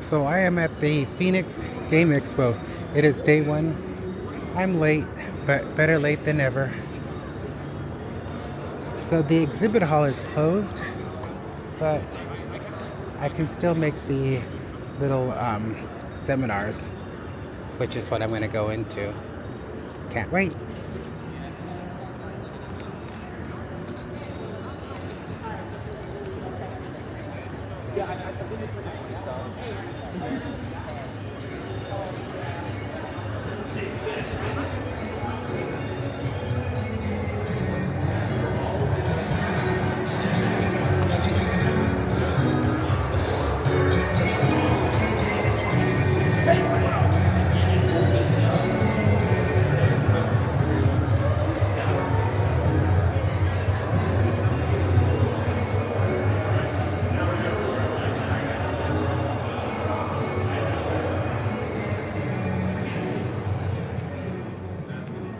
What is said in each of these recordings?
So I am at the Phoenix Game Expo. It is day one. I'm late, but better late than never. So the exhibit hall is closed, but I can still make the little seminars, which is what I'm going to go into. Can't wait.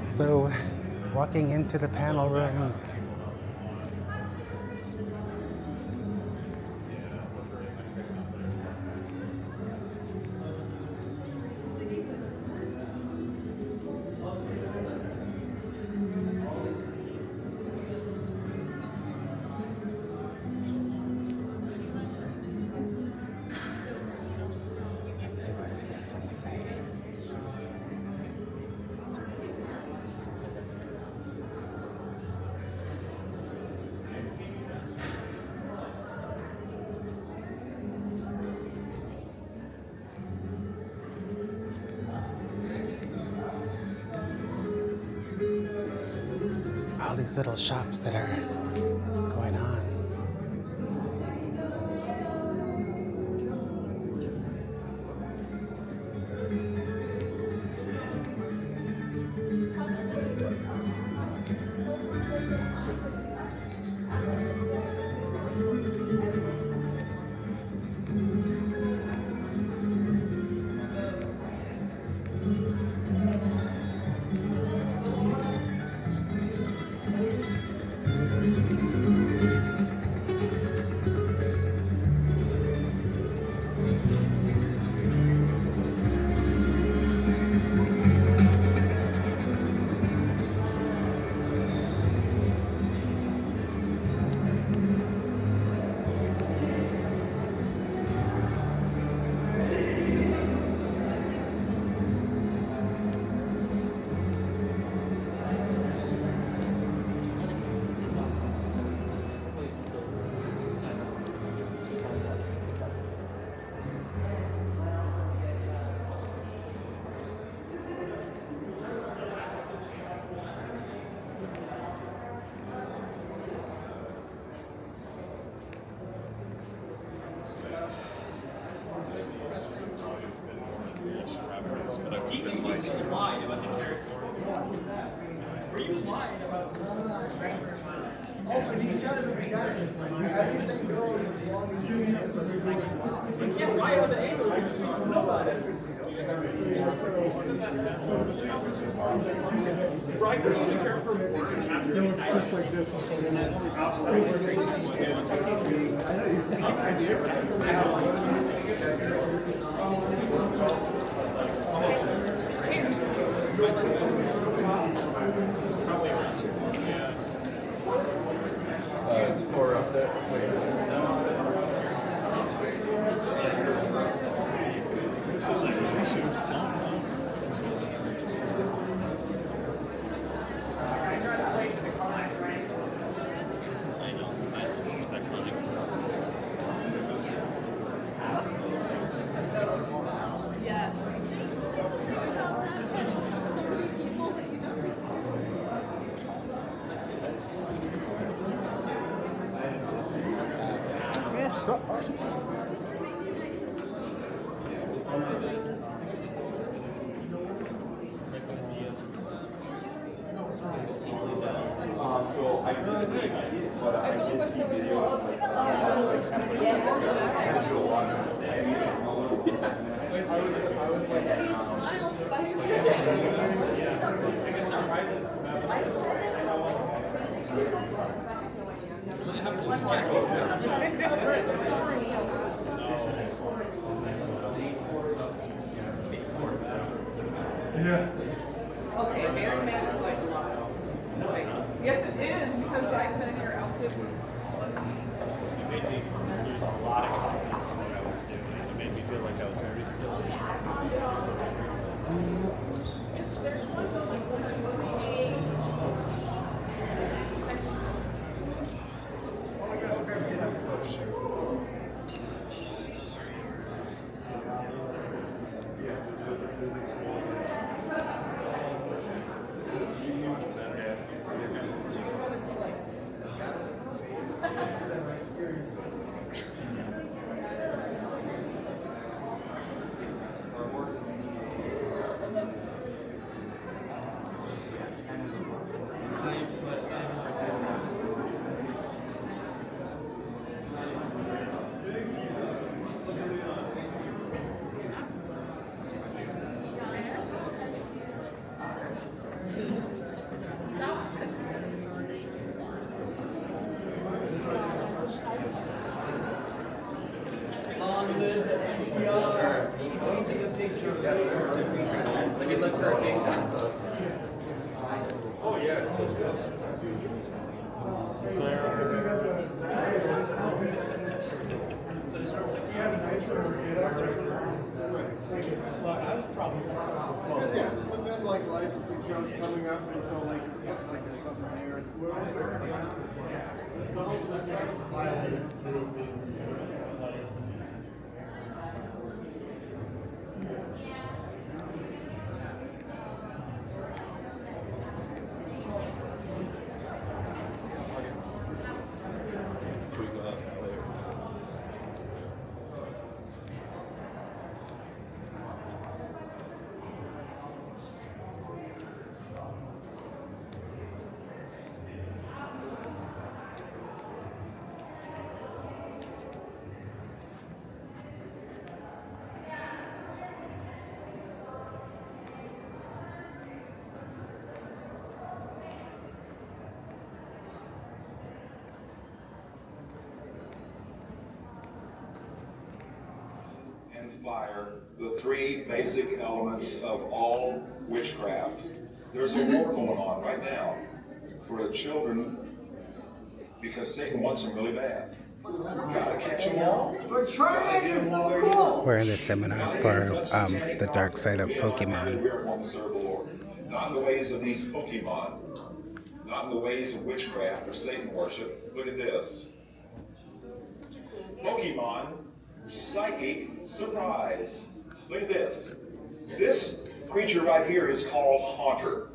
So, walking into the panel rooms. Let's see, what does this one say? All these little shops that are going on. Also, he said at the beginning, everything goes as long as you have something. Yeah, why are the angles? Know about it. No, it's just like this. Or up there. So I really but I did see video of like I was like Yeah. Okay, married man is like a lot. Like, yes, it is because I said your outfit was. It made me lose a lot of confidence in what I was doing. It made me feel like I was very silly. There's one that's like Oh my God, I forgot to get up before the show. Long live the CCR. Can we take a picture? Yes, sir. Let me look for a big Oh yeah, it's so good. Yeah, but then like licensing shows coming up, and so like it looks like there's something there. We go out later. And fire, the three basic elements of all witchcraft. There's a war going on right now for the children because Satan wants them really bad. Gotta catch them all. But Charmander is so cool. We're in the seminar for the dark side of Pokemon. We are going to serve the Lord. Not in the ways of these Pokemon, not in the ways of witchcraft or Satan worship. Look at this. Pokemon Psychic Surprise. Look at this. This creature right here is called Haunter.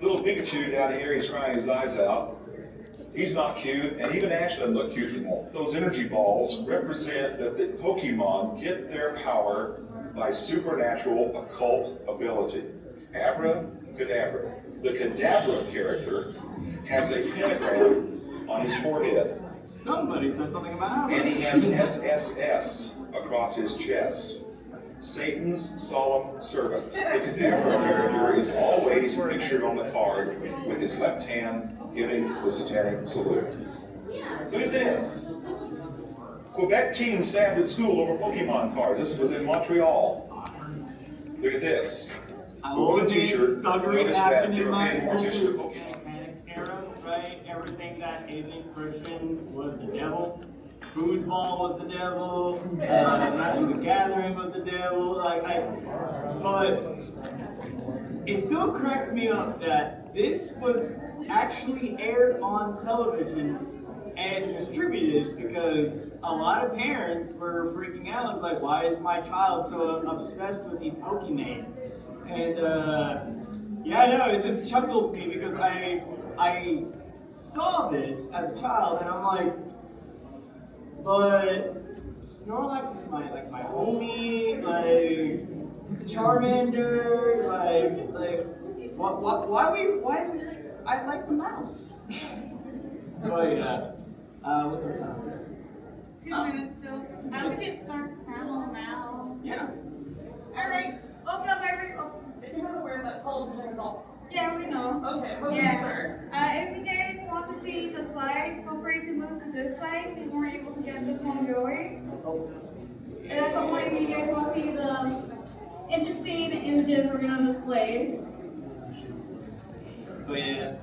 Little Pikachu down here, he's crying his eyes out. He's not cute, and even Ash doesn't look cute anymore. Those energy balls represent that the Pokemon get their power by supernatural occult ability. Abracadabra. The Kadabra character has a pentagram on his forehead. Somebody said something about And he has SSS across his chest. Satan's solemn servant. The Kadabra character is always pictured on the card with his left hand giving the satanic salute. Look at this. Quebec teen stabbed at school over Pokemon cards. This was in Montreal. Look at this. I Google the teacher. Notice that in you're my paying more attention to school. Pokemon. Panic era, right? Everything that isn't Christian was the devil. Foosball was the devil. Magic the Gathering was the devil. But it still cracks me up that this was actually aired on television and distributed because a lot of parents were freaking out. It's like, why is my child so obsessed with these Pokemon? And yeah, I know, it just chuckles me because I saw this as a child and I'm like, but Snorlax is my homie, like Charmander, why I like the mouse. But yeah, what's our time? 2 minutes still. We can start panel now. Yeah. Alright, welcome everyone. You know where that cold is all. Yeah, we know. Okay, well, Yeah. sure. If you guys want to see the slides, feel free to move to this side. We weren't able to get this one going. And at some point, if you guys want to see the interesting images images we're gonna display. But yeah.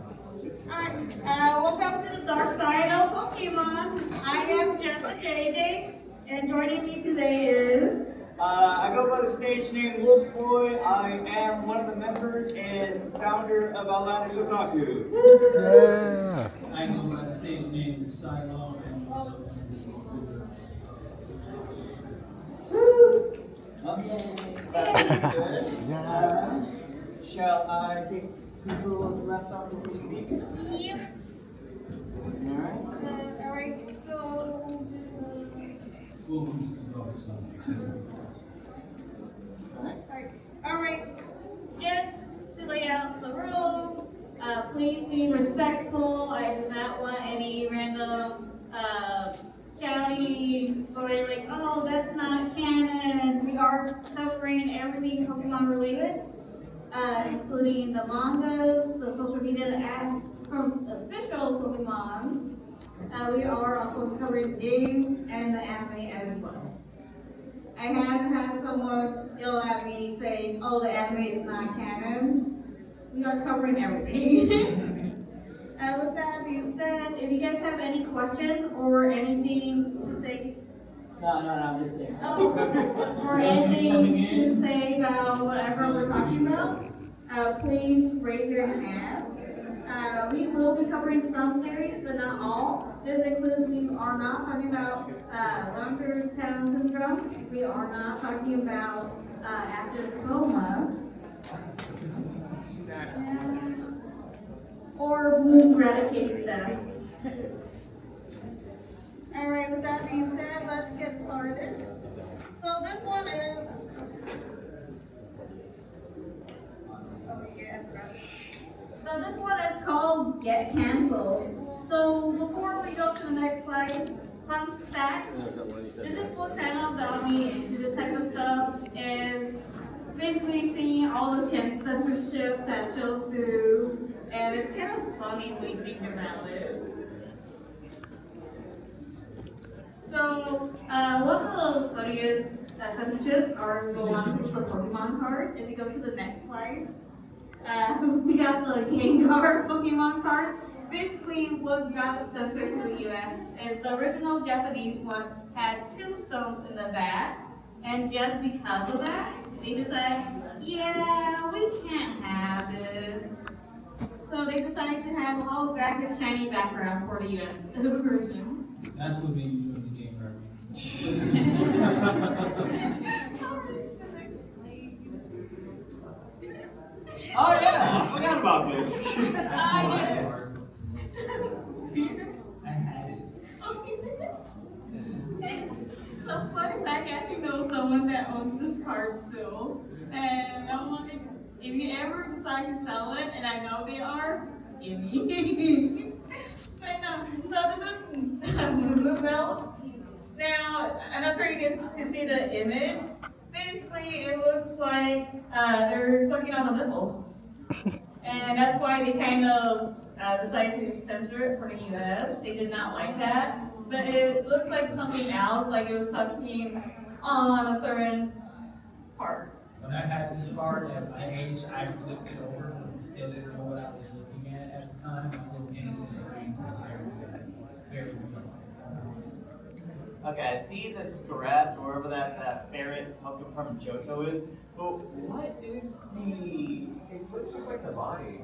Alright, welcome to the dark side of Pokemon. I am Jessica JJ, and joining me today is... I go by the stage name Wolf Boy. I am one of the members and founder of Outlandish Otaku. Yeah. I go by the stage name Silo and also Okay. Yeah. Shall I take control of the laptop as we speak? Yep. Alright. Alright, so... Alright, just to lay out the rules, please be respectful. I do not want any random shouting or like, oh, that's not canon. We are covering everything Pokemon related, including the mangas, the social media apps from official Pokemon. We are also covering games and the anime as well. I have had someone yell at me saying, oh, the anime is not canon. We are covering everything. With that being said, if you guys have any questions or anything to say, No, I'm just saying. or anything to say about whatever we're talking about, please raise your hand. We will be covering some series, but not all. This includes we are not talking about Lambert's Town Syndrome. We are not talking about Astrocoma. Or Blues Eradicate stuff. Alright, with that being said, let's get started. So this one is... So this one is called Get Cancelled. So before we go to the next slide, fun fact, this is what kind of got me into this type of stuff, is basically seeing all the censorship that shows through, and it's kind of funny when you think about it. So one of those funniest censorships are the ones with the Pokemon card. If you go to the next slide, we got the Gengar Pokemon card. Basically, what got censored to the US is the original Japanese one had 2 stones in the back, and just because of that, they decided, yeah, we can't have this. So they decided to have a holographic shiny background for the US version. That's what made me join the game, Oh yeah, I forgot about this. Yes. I had it. So fun fact, I actually know someone that owns this card still. And I'm like, if you ever decide to sell it, and I know they are, give me. But no, so this is Bluebell. Now, I'm not sure you guys can see the image. Basically, it looks like they're sucking on a nipple. And that's why they kind of decided to censor it for the US. They did not like that. But it looked like something else, like it was sucking on a certain part. When I had this card at my age, I flipped it over and still didn't know what I was looking at the time. I was innocent and very Okay, I see the scratch wherever that ferret Pokemon from Johto is, but what is the... It looks just like the body.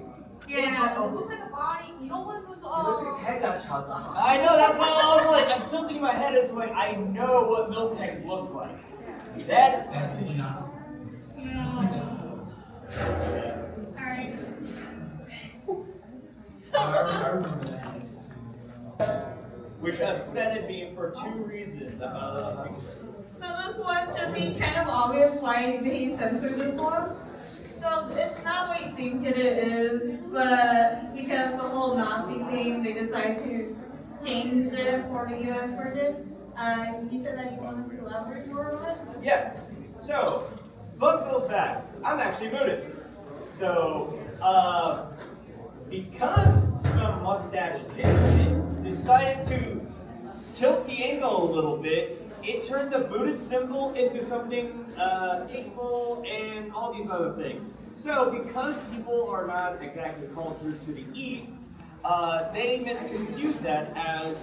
Yeah, it looks like a body. You know what was It looks like head got chopped off. I know, that's why I was like, I'm tilting my head, it's like, I know what Milk Tank looks like. That That is not. Alright. I remember that. which upsetted me for 2 reasons. So this one should be kind of obvious why they censored this one. So it's not what you think it is, but because the whole Nazi thing, they decided to change it for the US version. You said that you wanted to elaborate more on it? Yes. So, fun filled fact, I'm actually Buddhist. So, because some mustache dipshit decided to tilt the angle a little bit it turned the Buddhist symbol into something hateful and all these other things. So because people are not exactly cultured to the East, they misconstrue that as,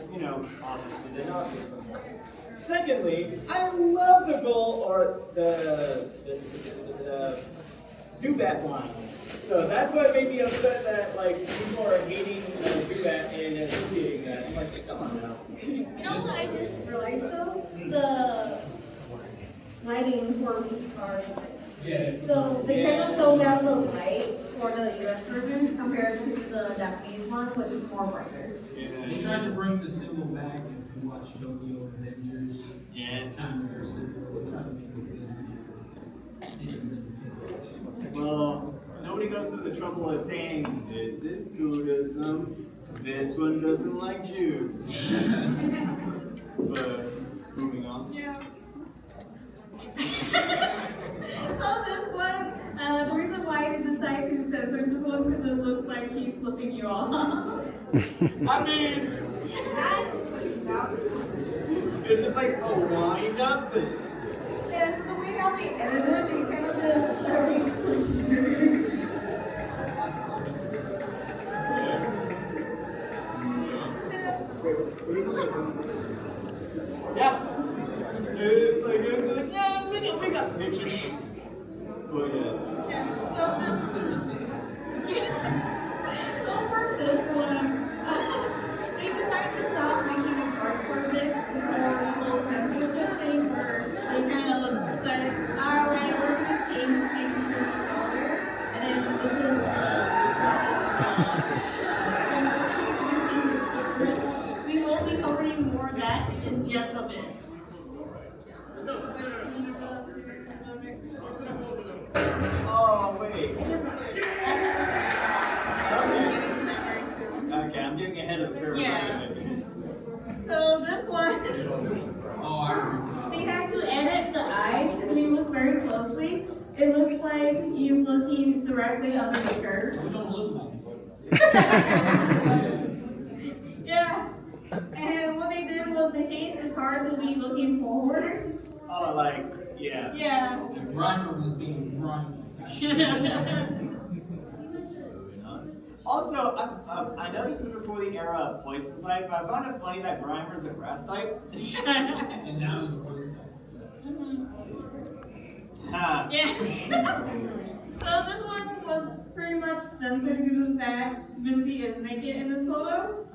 obviously they're not. Secondly, I love the goal or the Zubat line. So that's what made me upset that people are hating Zubat and seeing that. I'm like, come on now. You know what I just realized though? The lighting for each car. Yeah. So they kind of toned down the light for the US version compared to the Japanese one, which is more brighter. They tried to bring the symbol back if you watch Tokyo Avengers. Yeah. It's kind of their symbol. They try to make it good. Well, nobody goes through the trouble of saying, this is Buddhism, this one doesn't like Jews. But, moving on. Yeah. So this one, the reason why I decided to censor this one because it looks like she's flipping you off. I mean, it's just like a wind up thing. Yeah, so the way how they edited it, they kind of just Yeah. It's like, yeah, we got pictures. But yes. So for this one, they decided to stop making a part for this before the censorship thing where they kind of said, alright, we're going to change things to color. And then this is we will be covering more of that in just a bit. Oh, wait. Okay, I'm getting ahead of the curve. Yeah. So this one, Oh, I remember. they had to edit the eyes. If you look very closely, it looks like you looking directly under the curve. We don't look like it. Yeah. And what they did was they changed the car to be looking forward. Oh, yeah. Yeah. The grinder was being grind. Also, I know this is before the era of poison type, but I found it funny that Grimer's a grass type. And now it's a word. Ha. Yeah. So this one was pretty much censored due to the fact Misty is naked in this photo.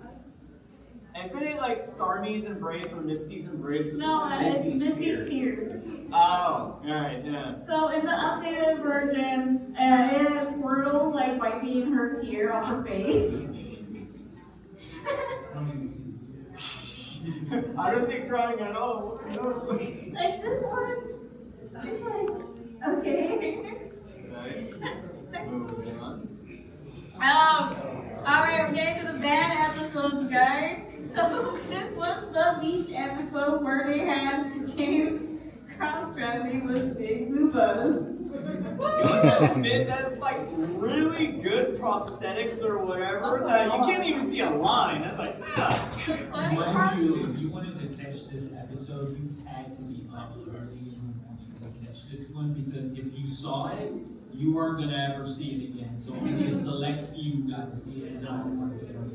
Isn't it like Starmie's embrace or Misty's embrace? Or No, something? it's Misty's tears. Oh, alright, yeah. So in the updated version, it has Squirtle wiping her tear off her face. I don't see it crying at all. Like this one, it's okay. Moving on. Alright, we're getting to the bad episodes, guys. So this was the beach episode where they had James cross-dressing with Big Blue Buzz. You gotta admit that's really good prosthetics or whatever. You can't even see a line. That's like, Mind you, if you wanted to catch this episode, you had to be up early in the morning to catch this one because if you saw it, you weren't gonna ever see it again. So only a select few got to see it, and I wanted to because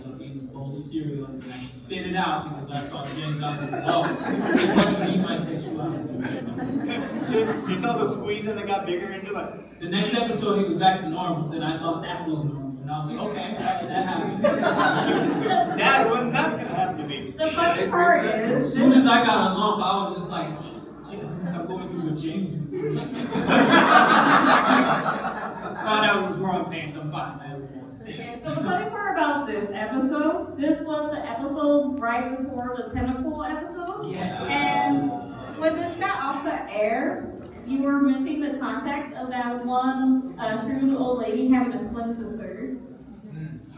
I was eating a bowl of cereal and I spit it out because I saw James. I was like, oh, it must be my sexuality. you saw the squeeze and it got bigger and you're like, The next episode he was back to normal, then I thought that was normal. And I was like, okay, that happened. Dad, when that's gonna happen to me. The funny part As is, soon as I got a lump, I was just like, I'm going through with James. Found out it was wrong pants, I'm fine. I have one. so the funny part about this episode, this was the episode right before the tentacle episode. Yes. And when this got off the air, you were missing the context of that one shrewd old lady having a twin sister.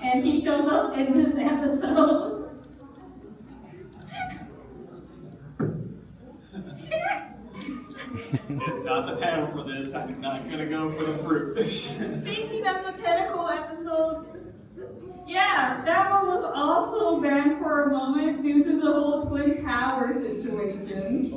And she shows up in this episode. It's not the panel for this. I'm not gonna go for the fruit. Speaking of the tentacle episode, Yeah, that one was also banned for a moment due to the whole Twin Tower situation.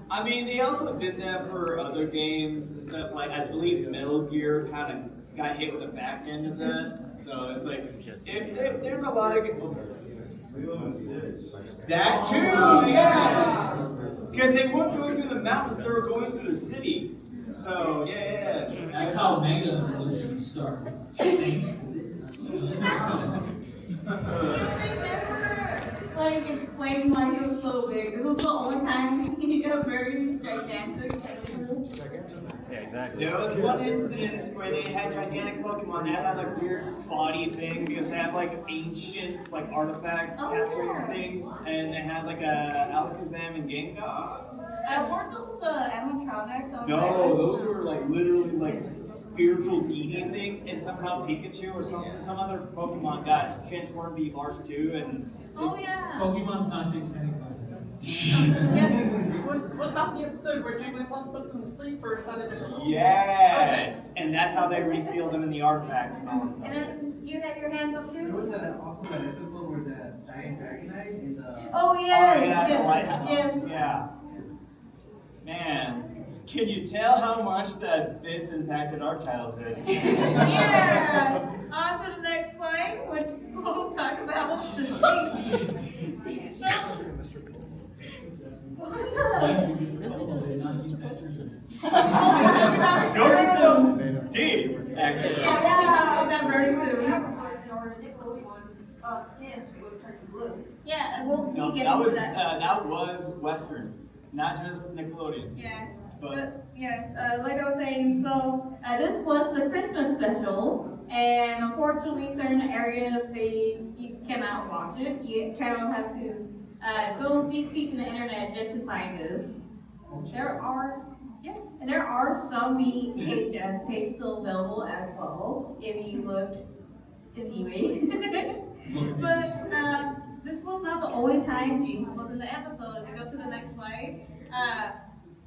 I mean, they also did that for other games and stuff. Like, I believe Metal Gear kind of got hit with the back end of that. So it's like, there's a lot of that too. Yeah. Because they weren't going through the mountains; they were going through the city. So yeah. That's how Mega Evolution started. Thanks. They never like explained why he was so big. This was the only time he got very gigantic. Yeah, exactly. There was one instance where they had gigantic Pokemon that had like weird spotty thing because they have like ancient like artifact capturing things, and they had like a Alakazam and Gengar. Weren't those animatronics? No, those were like literally like spiritual deity things, and somehow Pikachu or some other Pokemon got transformed to be large too, and Oh yeah. Pokemon's not satanic. Yes. Was that the episode where Jigglypuff puts them to sleep or is that a different one? yes, and that's how they resealed them in the artifacts and all And that stuff. then you had your hands up There too? was also that episode where the giant Dragonite in the. Oh Oh yes. yeah, yes, the lighthouse. yes. Yeah. Man, can you tell how much that this impacted our childhood? Yeah. On to the next slide, which we'll talk about the things. No. Dave, actually. Yeah, that very soon. Yeah, and we'll No, be that getting was to that. that was Western, not just Nickelodeon. Yeah. But But yeah, like I was saying, so this was the Christmas special, and unfortunately, certain areas you cannot watch it. You kind of have to go deep in the internet just to find this. And there are some VHS tapes still available as well if you look in eBay. But this was not the only time Jinx was in the episode. If you go to the next slide.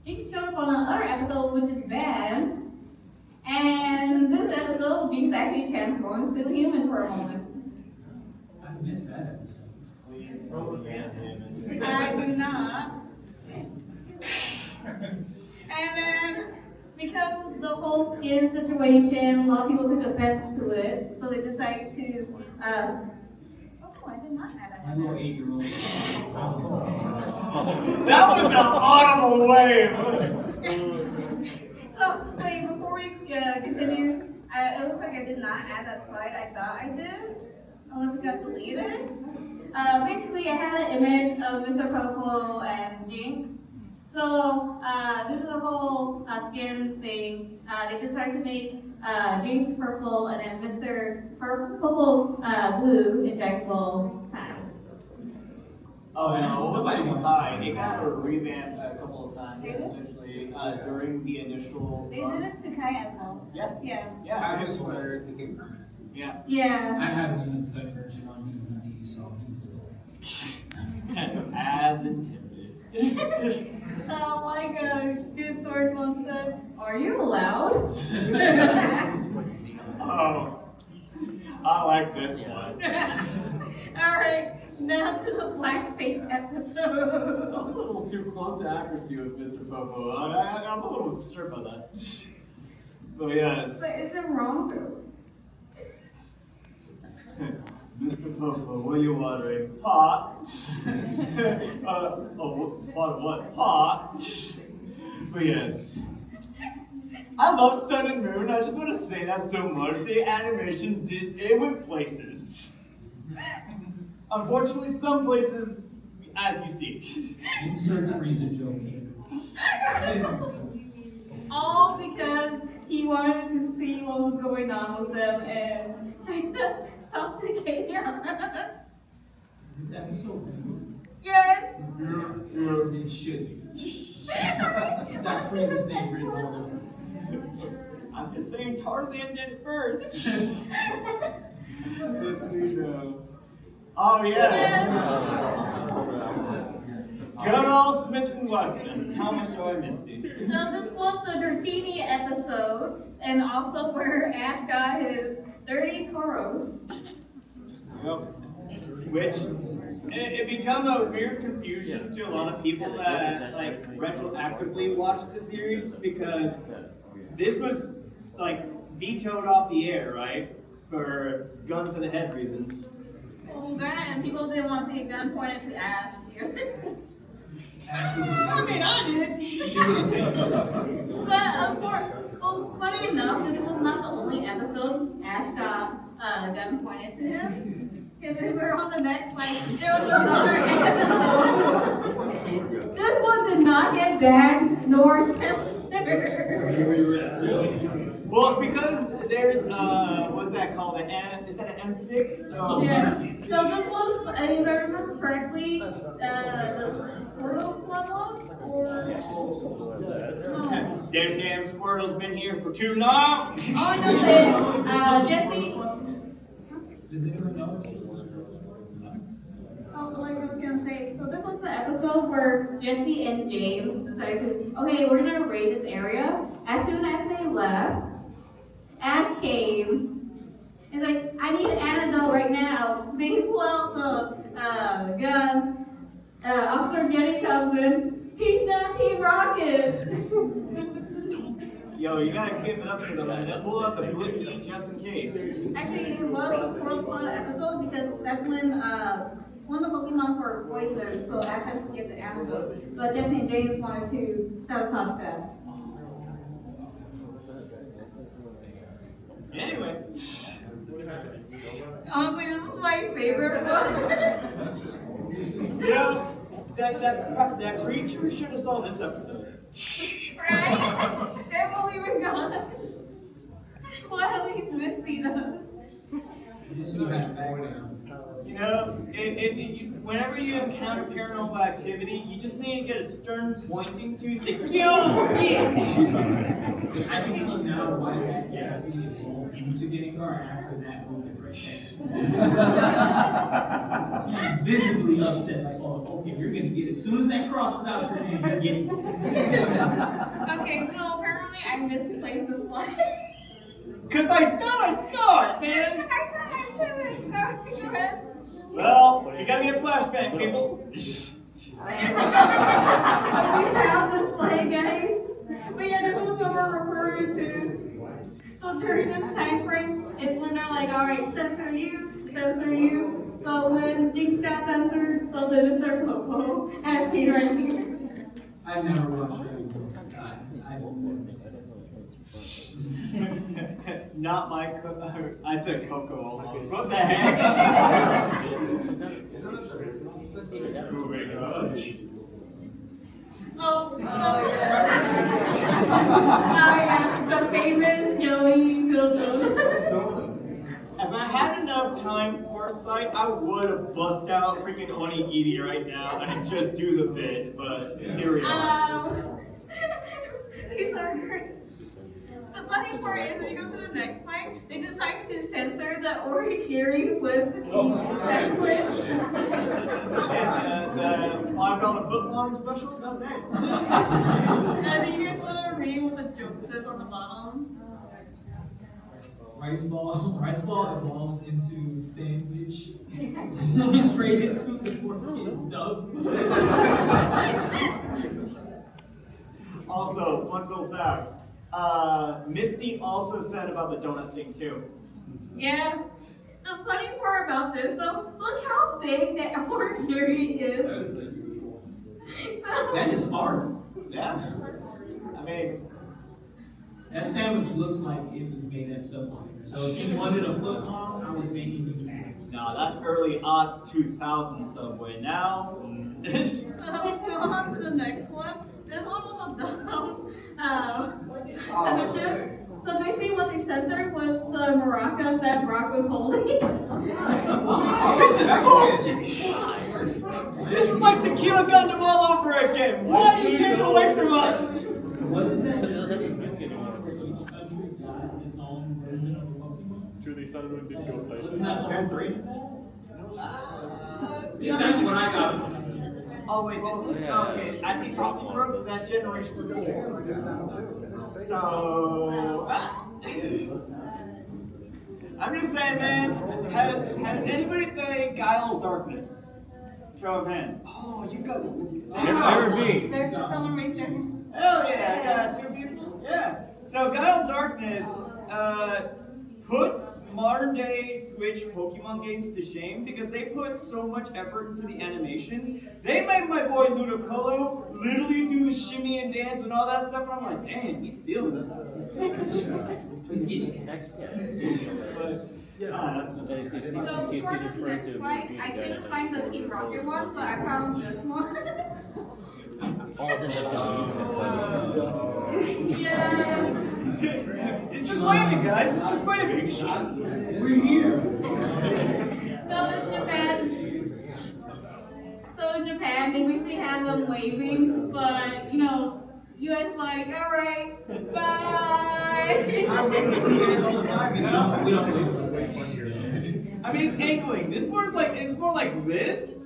Jinx showed up on another episode, which is bad. And this episode, Jinx actually transforms to a human for a moment. I missed that episode. I do not. And then, because of the whole skin situation, a lot of people took offense to it, so they decided to. Oh, I did not add that. My little 8-year-old. that was an audible wave. So, wait, before we continue, it looks like I did not add that slide. I thought I did, unless it got deleted. Basically, I had an image of Mr. Popo and Jinx. So, due to the whole skin thing, they decided to make Jinx purple and then Mr. Popo blue injectable time. Oh no, nobody was fine. It got revamped a couple of times, essentially, during the initial. They did it to Kai as well. Yeah. Yeah. Yeah. I have where it became permanent. Yeah. Yeah. I have the uncut version on DVD, so As intended. Oh my gosh, good source once said, "Are you allowed?" Oh, I like this one. Alright, now to the blackface episode. A little too close to accuracy with Mr. Popo. I'm a little disturbed by that. But yes. But is it wrong though? Mr. Popo, what are you watering? Pot. What? Pot. But yes. I love Sun and Moon. I just want to say that so much. The animation it went places. Unfortunately, some places as you see. Insert Frieza joke here. All because he wanted to see what was going on with them and trying to stop the camera. Is this episode new? Yes. It should be. It's got Frieza's name written all over it. I'm just saying Tarzan did it first. Let's see now. Oh yes. Good old Smith and Wesson. How much do I miss it? So this was the Dratini episode, and also where Ash got his dirty toros. Yep. Which it become a weird confusion to a lot of people that like retroactively watched the series because this was like vetoed off the air, right? For guns to the head reasons. Well, and people didn't want to see a gun pointed to Ash here. I mean, I did. But of course, well, funny enough, this was not the only episode Ash got a gun pointed to him. Because we were on the next, like, there was another episode. This one did not get bagged nor censored. Well, it's because there's what's that called? Is that an M6? Yeah. So this was, if I remember correctly, the Squirtle level, or Damn Squirtle's been here for too long. oh, I know that Jesse. Does anyone know? Oh, like I was gonna say, so this was the episode where Jesse and James decided to, okay, we're gonna raid this area. As soon as they left, Ash came. It's like, I need an antidote right now. They pull out the gun. Officer Jenny comes in. He's not Team Rocket. Yo, you gotta give it up for them. They pull out the blicky just in case. Actually, it was the Squirrel Squad episode because that's when one of the Pokemon were poisoned, so Ash has to get the antidote. But Jesse and James wanted to sabotage that. Anyway. Honestly, this is my favorite one. Yeah, that creature should have saw this episode. Right? Can't believe it's gone. Well, at least Misty does. You know, whenever you encounter paranormal activity, you just need to get a stern pointing to, say, yo, yeah! I can see now why that gas evolved into getting car after that moment right there. Visibly upset, like, oh, okay, you're gonna get it. As soon as that crosses out your name, you're getting it. Okay, so apparently I misplaced the slide. Cause I thought I saw it, man! I thought I said it. Go ahead. Well, you gotta get flashback, people. We found the slide, guys. But yeah, this is what we're referring to. So during this time frame, it's when they're like, all right, censor you, censor you. So when Jinx got censored, so then it's their Coco, as seen right here. I've never watched it. Not my I said Coco almost. What the heck? Oh yeah. Oh yeah, the famous Joey Filton. If I had enough time foresight, I would have bust out freaking Onigiri right now and just do the bit, but here we are. These are great. The funny part is when you go to the next slide, they decide to censor the origami with sandwich. And the $5 footlong special? Not bad. And you guys want to read what the joke says on the bottom? Rice ball evolves into sandwich. Traded to the poor kids, dub. Also, fun little fact. Misty also said about the donut thing too. Yeah. The funny part about this, so look how big that origami is. So, That is art. Yeah. I mean, That sandwich looks like it was made at Subway. So if you wanted a foot long, I was making you mad. nah, that's early aughts 2000 Subway. Now, so let's go on to the next one. This one was a dumb censorship. So basically what they censored was the maracas that Brock was holding. this is like Tequila Gundam all over again. What do you take away from us? Wasn't that each country got its own version of a Pokemon? True, they started when didn't go places. Isn't that Gen 3? Yeah, That's what I got. Oh wait, this is okay. I see Toxic Crooks. That's Generation 4. So I'm just saying, man. Has anybody played Guile Darkness? Show of hands. Oh, you guys are missing. Never be. There's someone raised their hand. Hell yeah, I got 2 people. Yeah. So Guile Darkness puts modern day Switch Pokemon games to shame because they put so much effort into the animations. They made my boy Ludicolo literally do the shimmy and dance and all that stuff, and I'm like, damn, he's feeling it. He's getting it. But, So for the next fight, I couldn't find the Team Rocket one, but I found this one. Yeah. It's just waving, guys. It's just waving. We're here. So in Japan, they usually have them waving, but you know, US like, all right, bye. We don't believe it. I mean, it's angling. It's more like this.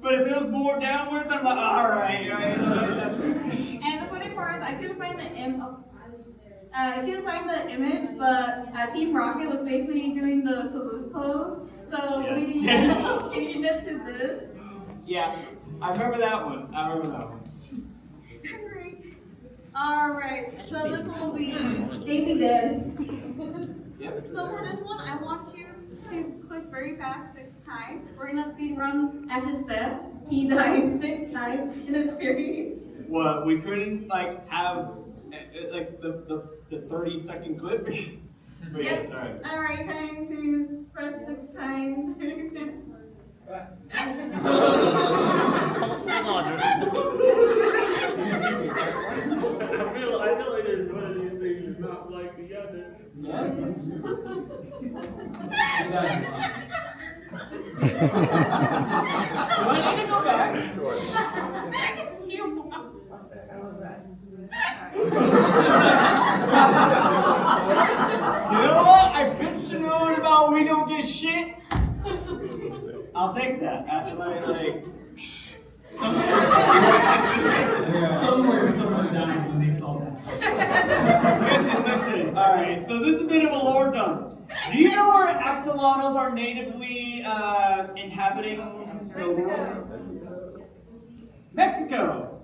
But if it was more downwards, I'm like, all right, that's And the funny part is, I couldn't find the image, but Team Rocket was basically doing the salute pose. So we ended up changing it to this. Yeah, I remember that one. Alright, so this will be Davey Dead. Yep. So for this one, I want you to click very fast 6 times. We're gonna speed run Ash's death. He died 6 times in a series. What, we couldn't like have like the 30-second clip? But Yep. yeah, alright. Alright, time to press 6 times. Hold on. I feel like there's one of these things is not like the other. Do I need to go back? You You know what? As good as you know about we don't get shit. I'll take that. Somewhere someone died when they saw that. Listen. All right. So this is a bit of a lore dump. Do you know where axolotls are natively inhabiting the world? Mexico.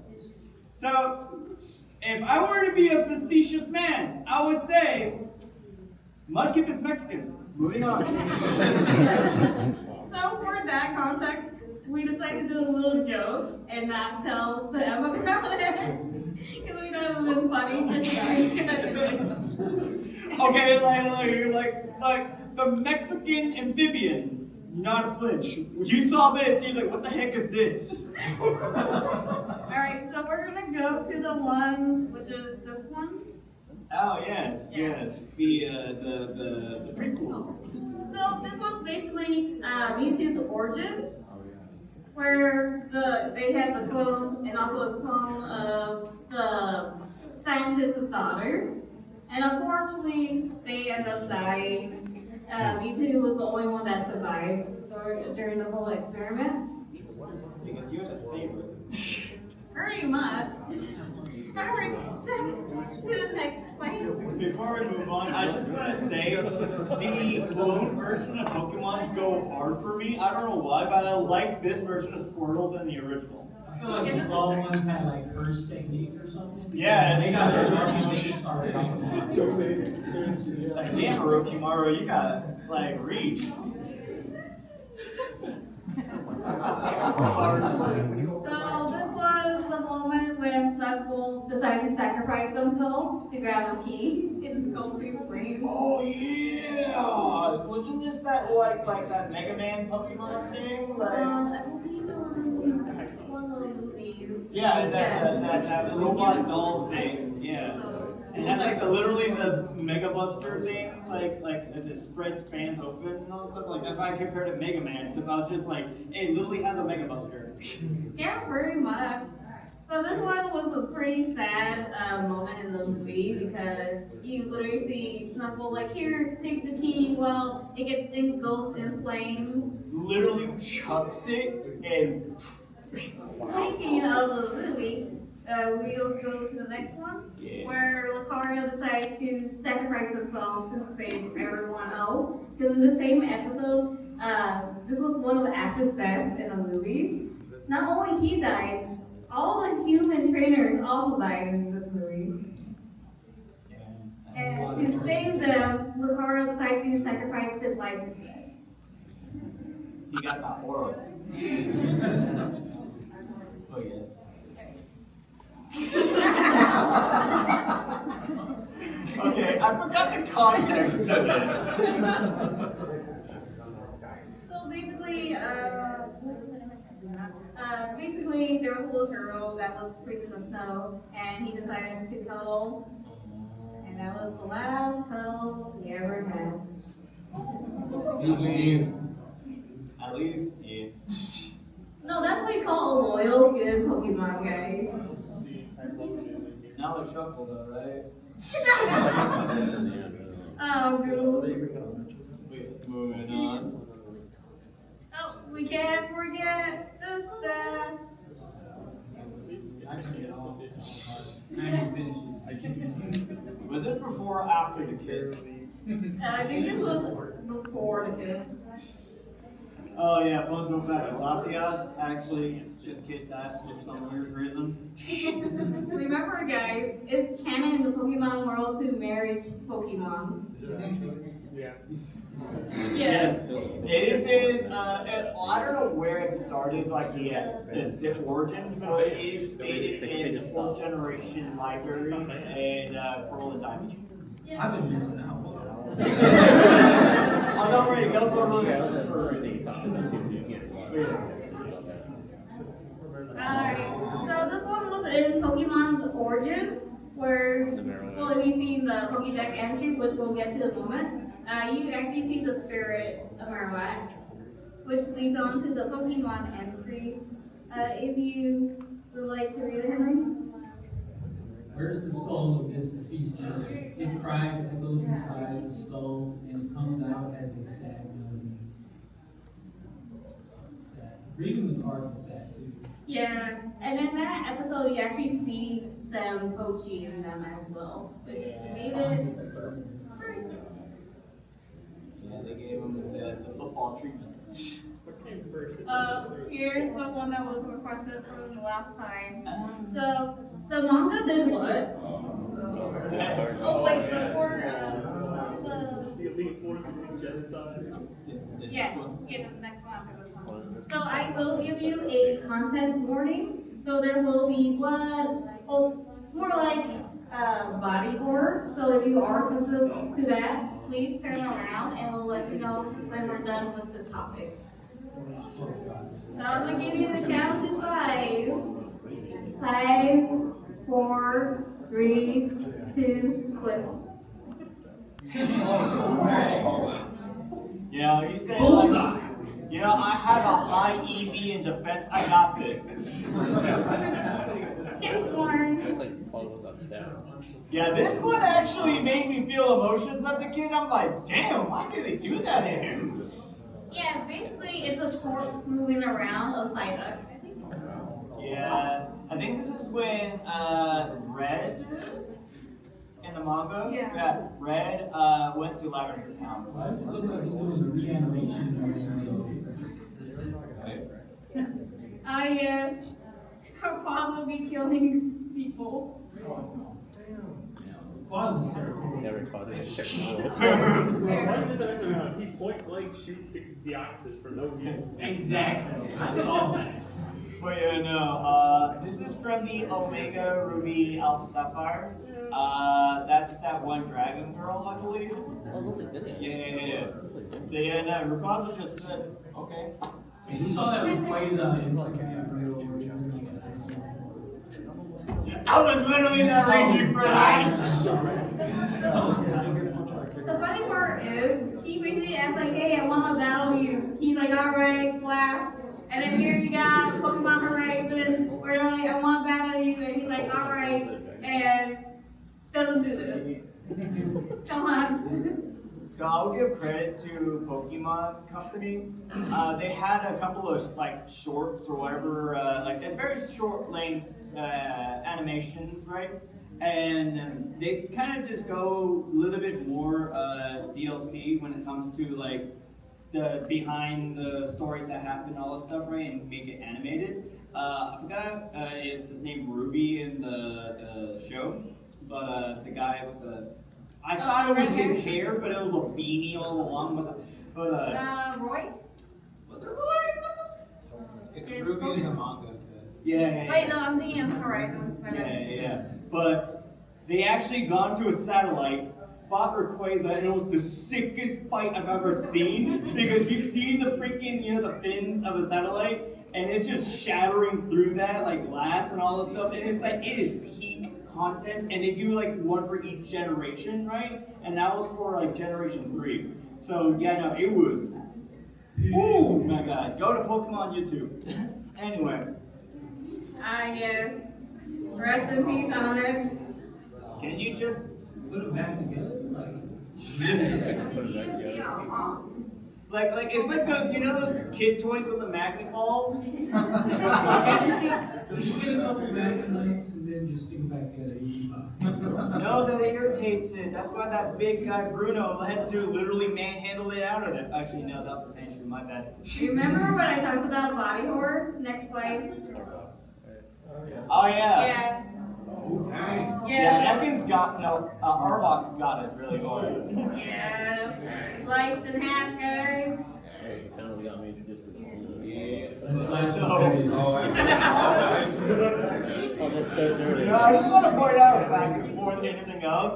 So if I were to be a facetious man, I would say Mudkip is Mexican. Moving on. So for that context, we decided to do a little joke and not tell them about it. Because we thought it would have been funny just Okay, like the Mexican amphibian, not a flinch. When you saw this, you're like, what the heck is this? Alright, so we're gonna go to the one, which is this one. Oh yes. The prequel. So this was basically Mewtwo's origins, where they had the clone and also a clone of the scientist's daughter. And unfortunately, they ended up dying. Mewtwo was the only one that survived during the whole experiment. Because you had a favorite. Pretty much. Alright, to the next fight. Before we move on, I just want to say the clone version of Pokemon go hard for me. I don't know why, but I like this version of Squirtle than the original. I feel like the all ones had like curse technique or something. Yeah, They got their reputation started off. Like, damn, Orochimaru, you got like reach. So this was the moment when Snuggles decided to sacrifice themselves to grab a key and go through flames. Oh yeah! Wasn't this that like that Mega Man Pokemon thing? I believe it was one of the movies. Yeah, that robot doll thing. Yeah. And that's like literally the Mega Buster thing, like it spreads fans open and all stuff. Like that's why I compared it to Mega Man, because I was just like, it literally has a Mega Buster. Yeah, pretty much. So this one was a pretty sad moment in the movie because you literally see Snuggle like, here, take the key. Well, it gets engulfed in flames. Literally chucks it and Speaking of the movie, we'll go to the next one, Yeah. where Lucario decides to sacrifice himself to save everyone else. Because in the same episode, this was one of Ash's deaths in the movie. Not only he died, all the human trainers also died in this movie. And to save them, Lucario decides to sacrifice his life instead. He got that aura. Oh yes. Okay, I forgot the context to this. So basically, there was a little girl that was freezing the snow, and he decided to cuddle, and that was the last cuddle he ever had. At least, yeah. No, that's what you call a loyal, good Pokemon, guys. Now they're shuffle though, right? Oh, good. Wait, moving on. Oh, we can't forget the stat. I turned it off. I didn't finish it. Was this before or after the kiss? I think this was before the kiss. Oh yeah, fun fact. Latias actually just kissed Ash for some weird reason. Remember, guys, it's canon in the Pokemon world to marry Pokemon. Yeah. Yes. It is in, I don't know where it started, like the origin, but it is stated in the full generation library and Pearl and Diamond. I've been missing out. Oh, don't worry, go Alright, so this one was in Pokemon's origin, where, well, if you've seen the Pokédex entry, which we'll get to in a moment, you actually see the spirit of Marowak, which leads on to the Pokemon entry. If you would like to read it, Henry? Where's the skull of this deceased spirit? It cries, it goes inside the skull, and it comes out as a sad melody. Sad. Reading the card was sad too. Yeah, and in that episode, you actually see them poaching them as well, which made it. Yeah, they gave him the football treatment. Here's the one that was requested from the last time. So, the manga did what? Oh, wait, before, The Elite Four between genocide. yeah, the next one after this one. So, I will give you a content warning. So, there will be blood, more like body horror. So, if you are sensitive to that, please turn around and we'll let you know when we're done with the topic. So I'm gonna give you the count to 5. 5, 4, 3, 2, quit. You know, you say like, you know, I have a high EV in defense. I got this. Next one. Yeah, this one actually made me feel emotions as a kid. I'm like, damn, why did they do that in him? Yeah, basically it's a corpse moving around a Psyduck. Yeah, I think this is when Red in the manga, Red went to Lavender Town. Why does it look like it was a reanimation? Yes. Her father will be killing people. Claus is terrible. Never caused it. Why is this around? He point blank shoots the Deoxys for no reason. Exactly. I saw that. But yeah, no, this is from the Omega Ruby Alpha Sapphire. That's that one dragon girl, I believe. Oh, looks like Zinnia. Yeah. So yeah, no, Rayquaza just said, okay. You saw that with Quasar. I was literally not reaching for that. The funny part is, she basically asks like, hey, I want to battle you. He's like, alright, blast. And then here you got Pokemon Horizon, where they're like, I want to battle you. And he's like, alright. And doesn't do this. Come on. So I'll give credit to Pokemon Company. They had a couple of like shorts or whatever, like it's very short length animations, right? And they kind of just go a little bit more DLC when it comes to like the behind the stories that happen, all this stuff, right, and make it animated. I forgot it's his name Ruby in the show, but the guy with the I thought it was his hair, but it was a beanie all along with it. But Roy? Was it Roy? Ruby is a manga. yeah. Wait, no, I'm thinking of Horizon. Yeah. But they actually gone to a satellite, fought Rayquaza, and it was the sickest fight I've ever seen. Because you see the freaking, the fins of a satellite, and it's just shattering through that, like glass and all this stuff. And it's like, it is peak content, and they do like one for each generation, right? And that was for like generation 3. So yeah, no, it was. Oh my god, go to Pokemon YouTube. Anyway. Yes. Rest in peace, Onyx. Can you just Put it back together. like it's like those those kid toys with the magnet balls? Can't you just Get a couple magnetites and then just stick it back together. You'll be fine. No, that irritates it. That's why that big guy Bruno had to literally manhandle it out of it. Actually, no, that was the same shoe. My bad. Remember when I talked about body horror? Next slide. Oh yeah. Yeah. Okay. Yeah, that thing got Arbok got it really hard. Yeah. Sliced in half, guys. Hey, kind of got me introduced to the This last So- one. Oh, that's Thursday. No, I just want to point out a fact more than anything else.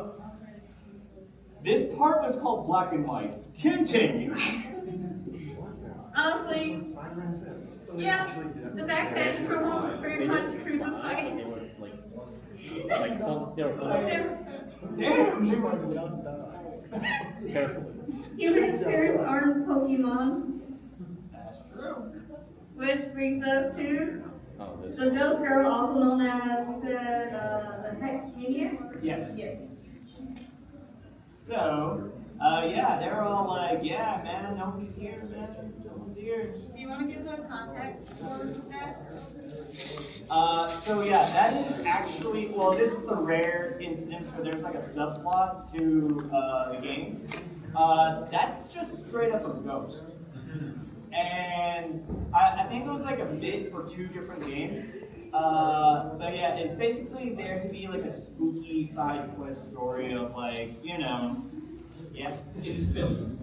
This part was called black and white. Continue. Honestly, yeah, the fact that Chrome was pretty much They crucified. were they were Damn. carefully. Human spirits aren't Pokemon. That's true. Which brings us to Oh, this the ghost girl, also known as the Hex Maniac. Yes. Yes. So, yeah, they're all like, yeah, man, nobody's here, man, nobody's here. Do you want to give the context for that? So yeah, that is actually, well, this is the rare instance where there's like a subplot to the game. That's just straight up a ghost. And I think it was like a bit for 2 different games. But yeah, it's basically there to be like a spooky side quest story of like, yeah. It's film.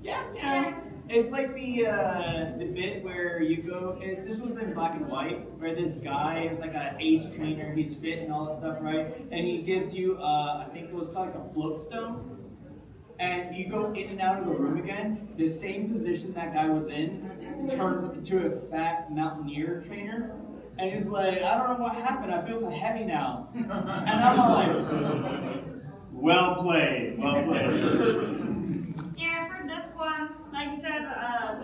Yeah. It's like the bit where you go. This was in black and white, where this guy is like an ace trainer. He's fit and all that stuff, right? And he gives you, I think it was called like a float stone. And you go in and out of the room again. The same position that guy was in turns into a fat mountaineer trainer. And he's like, I don't know what happened. I feel so heavy now. And I'm all like, well played, well played. Yeah, for this one, like you said,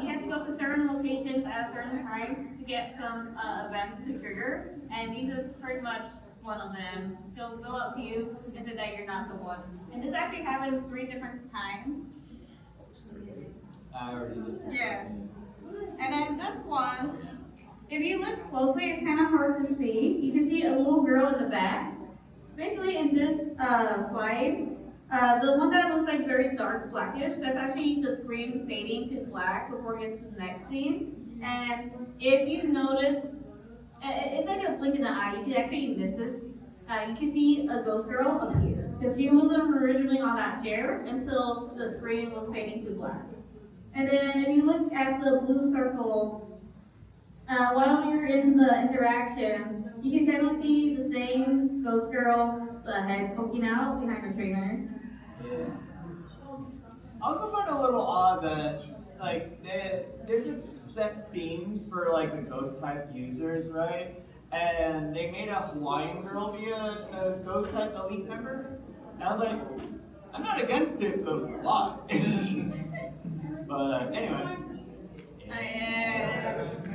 we have to go to certain locations at a certain time to get some events to trigger, and these is pretty much one of them. He'll go up to you and say that you're not the one. And this actually happens 3 different times. I already did. Yeah. And then this one, if you look closely, it's kind of hard to see. You can see a little girl in the back. Basically, in this slide, the one that looks like very dark blackish, that's actually the screen fading to black before it gets to the next scene. And if you notice, it's like a blink in the eye. You can actually miss this. You can see a ghost girl appear. Because she wasn't originally on that chair until the screen was fading to black. And then if you look at the blue circle, while you're in the interaction, you can kind of see the same ghost girl, the head poking out behind the trainer. Yeah. I also find it a little odd that like there's just set themes for like the ghost type users, right? And they made a Hawaiian girl be a ghost type elite member. And I was like, I'm not against it, but why? But anyway.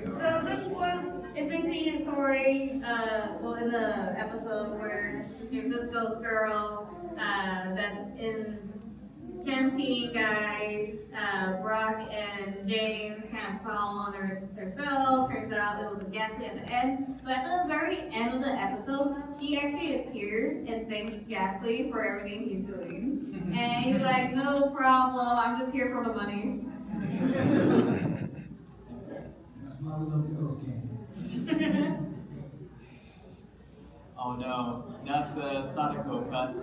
So this one is basically a story, well, in the episode where there's this ghost girl that's in Gen Team guys, Brock and James kind of fall on their spell. Turns out it was a Ghastly at the end. But at the very end of the episode, she actually appears and thanks Ghastly for everything he's doing. And he's like, no problem, I'm just here for the money. I love those games. Oh no, not the Sadako cut.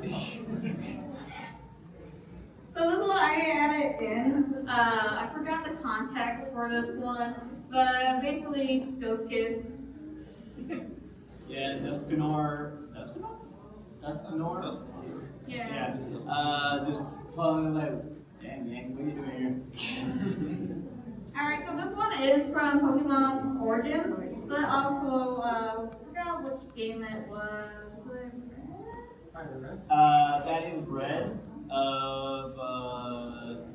So this one I added in. I forgot the context for this one, but basically Ghost Kid. Yeah, Duskanor? Yeah. Yeah. Just probably like, damn gang, what are you doing here? Alright, so this one is from Pokemon Origins, but also I forgot which game it was. That is red of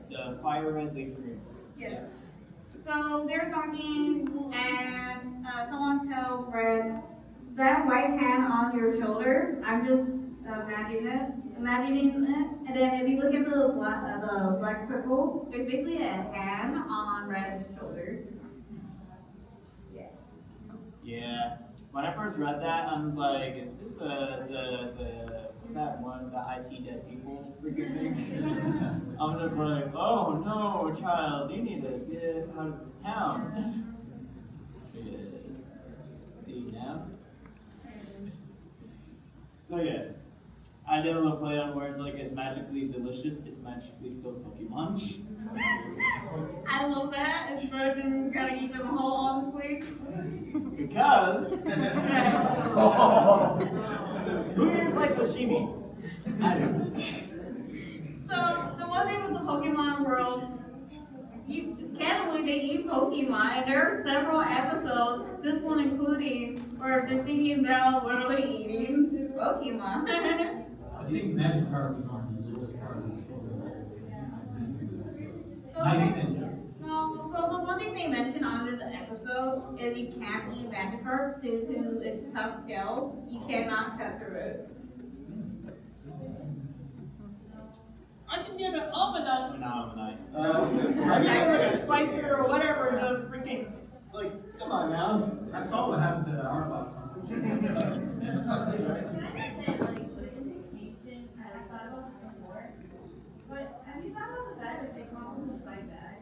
the fire red leaf green. Yes. So they're talking, and someone tells Red, that white hand on your shoulder, I'm just imagining it. And then if you look at the black circle, there's basically a hand on Red's shoulder. Yeah. Yeah. When I first read that, I was like, is this what's that one, the I See Dead People freaking thing? I'm just like, oh no, child, you need to get out of this town. See now? So yes, I did a little play on words like it's magically delicious, it's magically still Pokemon. I love that. It's better than gotta eat them whole, honestly. Because who here likes sashimi? I do. So the one thing with the Pokemon world, you can't believe they eat Pokemon, and there are several episodes, this one including, where they're thinking about literally eating Pokemon. I think Magikarp was on the list part of the So, Nice and so the one thing they mentioned on this episode is you can't eat Magikarp due to its tough scales. You cannot cut through it. I can get an Almanite. Not Almanite. I get like a Scyther or whatever, and just freaking, like, come on now. I saw what happened to our last But have you thought about the fact that they call them the fight back?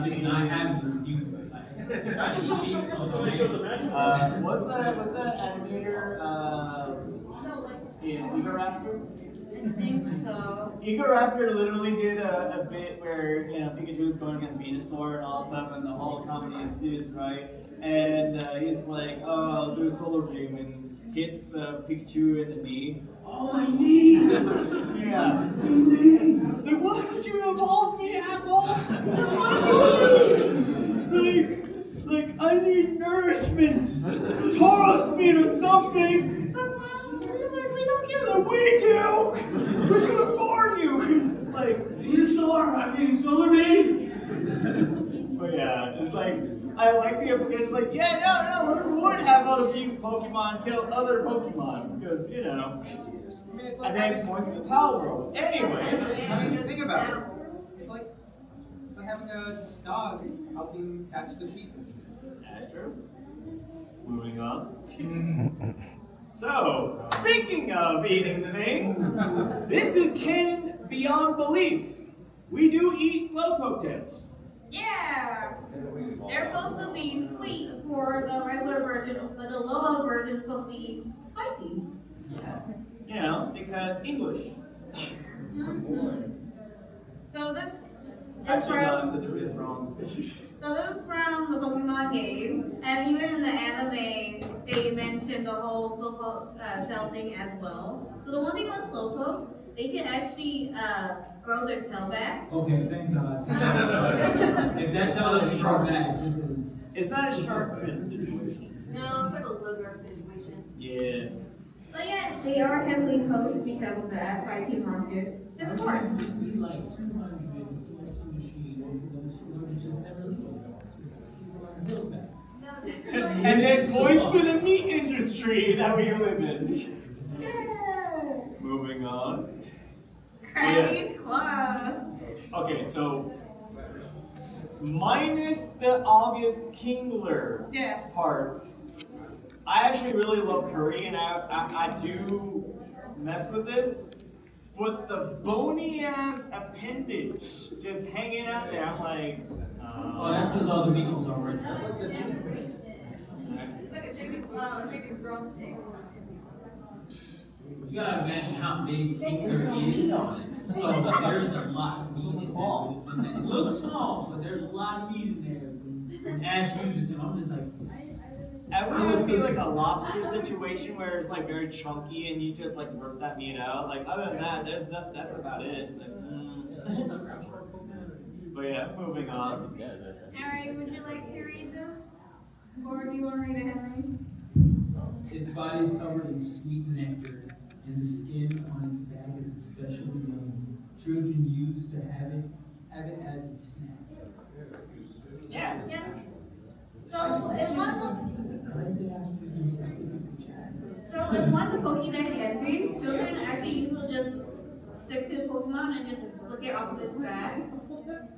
You just not having you. It's not easy. What's that animator in Eagoraptor? I think so. Eagoraptor literally did a bit where, you know, Pikachu was going against Venusaur and all stuff, and the whole comedy ensues, right? And he's like, oh, I'll do a solar beam, and hits Pikachu in the knee. Oh, my knee! Yeah. It's like, why don't you evolve me, asshole? Like, I need nourishment. Tauros meat or something. We don't get it. We do. We're gonna warn you. It's like, Venusaur, I mean, solar beam. But yeah, it's like, I like the implication. It's like, yeah, no, we would have other Pokemon kill other Pokemon because, you know. And then points to Power World. Anyways. I mean, think about it. It's like having a dog helping catch the sheep. That's true. Moving on. So, speaking of eating things, this is canon beyond belief. We do eat slowpoke tails. Yeah! They're supposed to be sweet for the regular version, but the lower version is supposed to be spicy. You know, because English. So this is Actually, no, I from, said it wrong. so this is from the Pokemon game, and even in the anime, they mentioned the whole Slowpoke shell thing as well. So the one thing with Slowpoke, they can actually grow their tail back. Okay, thank God. If that's how it's sharp back, this is. It's not a shark fin situation. No, it's like a lizard situation. Yeah. But yeah, they are heavily coached because of that by Team Rocket. Of course. We like 200 machine and just never leave. And then points to the meat industry that we live in. Yeah. Moving on. Krabby's Claw. Okay, so minus the obvious Kingler Yeah. part, I actually really love curry, and I do mess with this. But the bony ass appendage just hanging out there, I'm like, Oh, that's because all the meatballs are right. It's like a chicken's drumstick. You gotta imagine how big Kingler is. So there's a lot of meat in there. It looks small, but there's a lot of meat in there. When Ash uses him, I'm just like, I wish it would be like a lobster situation where it's like very chunky and you just like rip that meat out. Like other than that, that's about it. Like, But yeah, moving on. Harry, would you like to read this? Or do you want to read it, Henry? its body is covered in sweet nectar, and the skin on its back is especially yummy. Children used to have it as a snack. Yeah. Yeah. So in one of the Pokédex entries, children actually usually just stick to the Pokemon and just look it off of its back.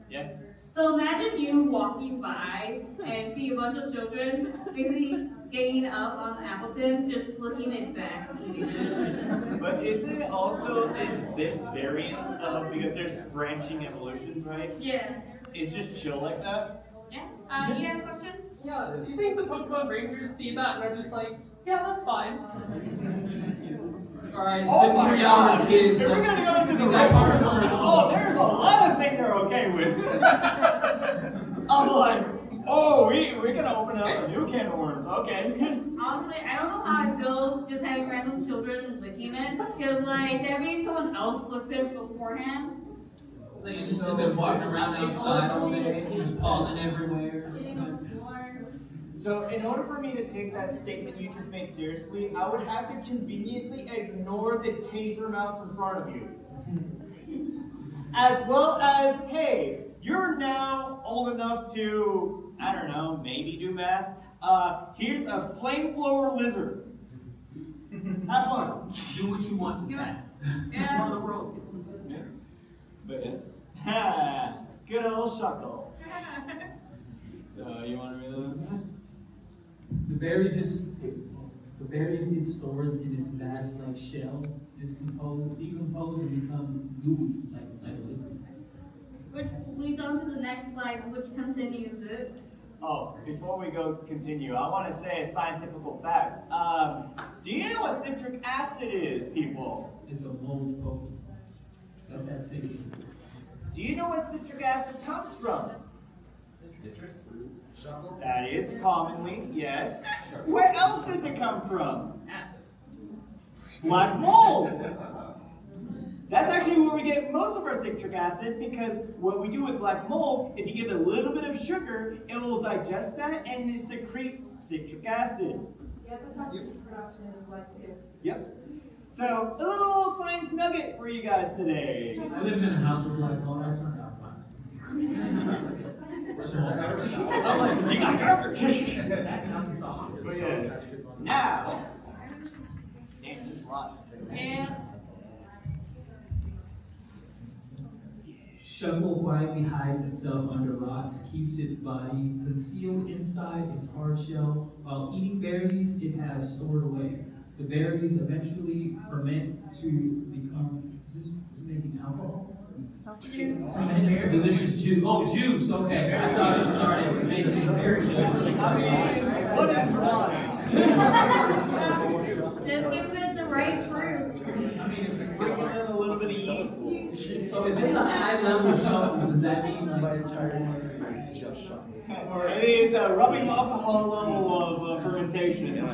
Yeah. So imagine you walking by and see a bunch of children basically skating up on Appleton, just looking at its back, eating it. But isn't it also in this variant of, because there's branching evolutions, right? Yeah. It's just chill like that? Yeah. You have a question? Yeah, do you think the Pokemon Rangers see that and are just like, yeah, that's fine? Alright, it's Oh been my 3 god! hours, kids. If we're gonna go into the that part Rangers, oh, there's a lot of things they're okay with. I'm like, oh, we're gonna open up a new can of worms. Okay. Honestly, I don't know how I feel just having random children licking it, because like that means someone else licked it beforehand. So you just have been walking around outside all day, just pollen everywhere. So in order for me to take that statement you just made seriously, I would have to conveniently ignore the taser mouse in front of you. As well as, hey, you're now old enough to, I don't know, maybe do math. Here's a flamethrower lizard. Have fun. Do what you want. Yeah. Explore the world. But yes. Ha! Good old Shuckle. So you want to read that? The berries it stores in its vast like shell decompose and become gooey like liquid. Which leads on to the next slide, which continues it. Oh, before we go continue, I want to say a scientific fact. Do you know what citric acid is, people? It's a mold Pokemon. Let that sink in. Do you know what citric acid comes from? That is commonly, yes. Where else does it come from? Acid. Black mold. That's actually where we get most of our citric acid, because what we do with black mold, if you give it a little bit of sugar, it will digest that and it secretes citric acid. Yeah, that's how production is like too. Yep. So, a little science nugget for you guys today. I lived in a house with black mold. I turned out fine. I'm like, you got garbage. But yes. Now. Damn, this is a lot. Yeah. Shuckle quietly hides itself under rocks, keeps its body concealed inside its hard shell. While eating berries it has stored away. The berries eventually ferment to become, is this making alcohol? Delicious juice. Oh, juice, okay. I thought it started making berry juice. I mean, what is wine? Just give it the right fruit. I mean, sprinkle in a little bit of yeast. So if it's a high level shuckle, does that mean like It is a rubbing alcohol level of fermentation.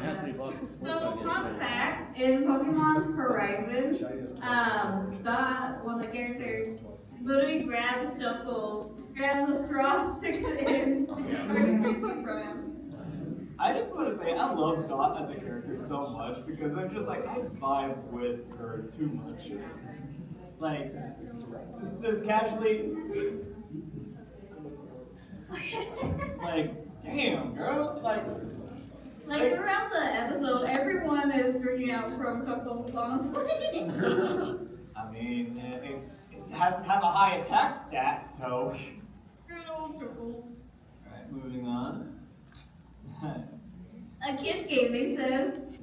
So fun fact, in Pokemon Horizon, one of the characters literally grabs the shuckle, grabs the straw, sticks it in, from him. I just want to say, I love Dot as a character so much because I'm just like, I vibe with her too much. Like, just casually, like, damn, girl, like throughout the episode, everyone is freaking out from Shuckles, honestly. I mean, it doesn't have a high attack stat, so. Good old triple. Alright, moving on. A kid's game, they said.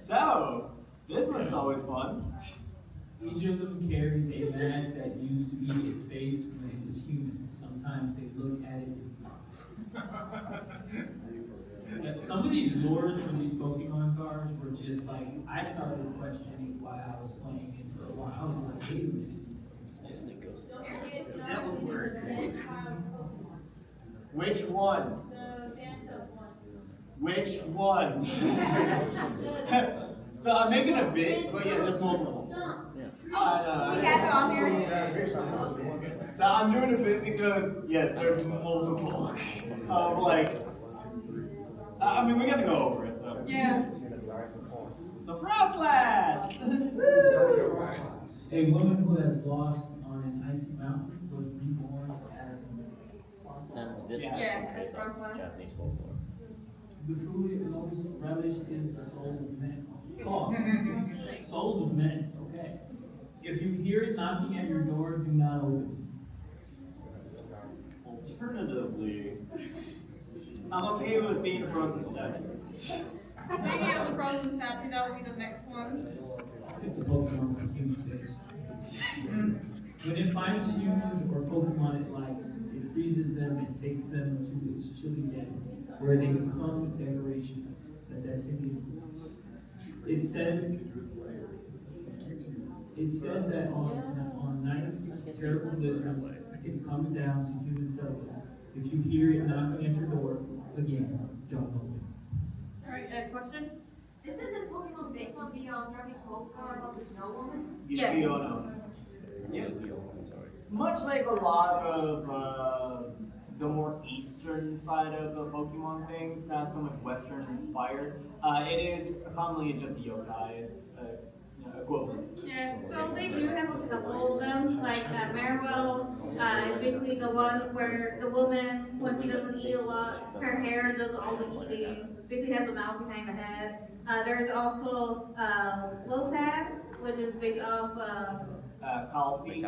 So, this one's always fun. Each of them carries a mask that used to be its face when it was human. Sometimes they look at it. Yeah, some of these lures for these Pokemon cards were just like, I started questioning why I was playing it for a while. I was like, wait a minute. Which one? The Phantom one. Which one? So I'm making a bit, but yeah, there's multiple. Oh, we have it on here. So I'm doing a bit because, yes, there's multiple. Like, I mean, we gotta go over it, so. Yeah. So Frostlass! A woman who has lost on an icy mountain was reborn as This Yeah, is based on Frostlass. Japanese folklore. the food it most relished is the souls of men. Pause. Souls of men, okay. If you hear it knocking at your door, do not open. Alternatively, I'm okay with being frozen to death. Maybe on the frozen statue, that will be the next one. Pick the Pokemon with human face. When it finds humans or Pokemon it likes, it freezes them and takes them to its chilly depths, where they become decorations. That's Indian. It said that on nights, terrible blizzards, it comes down to human settlements. If you hear it knocking at your door, again, don't open. Alright, question? Isn't this Pokemon based on the Japanese folklore about the snow woman? Yeah. Yes. Much like a lot of the more eastern side of the Pokemon things, not so much Western inspired, it is commonly just a yokai equivalent. Yeah, so they do have a couple of them, like Maribel, is basically the one where the woman, when she doesn't eat a lot, her hair does all the eating, basically has a mouth behind the head. There's also Lotad, which is based off Copy,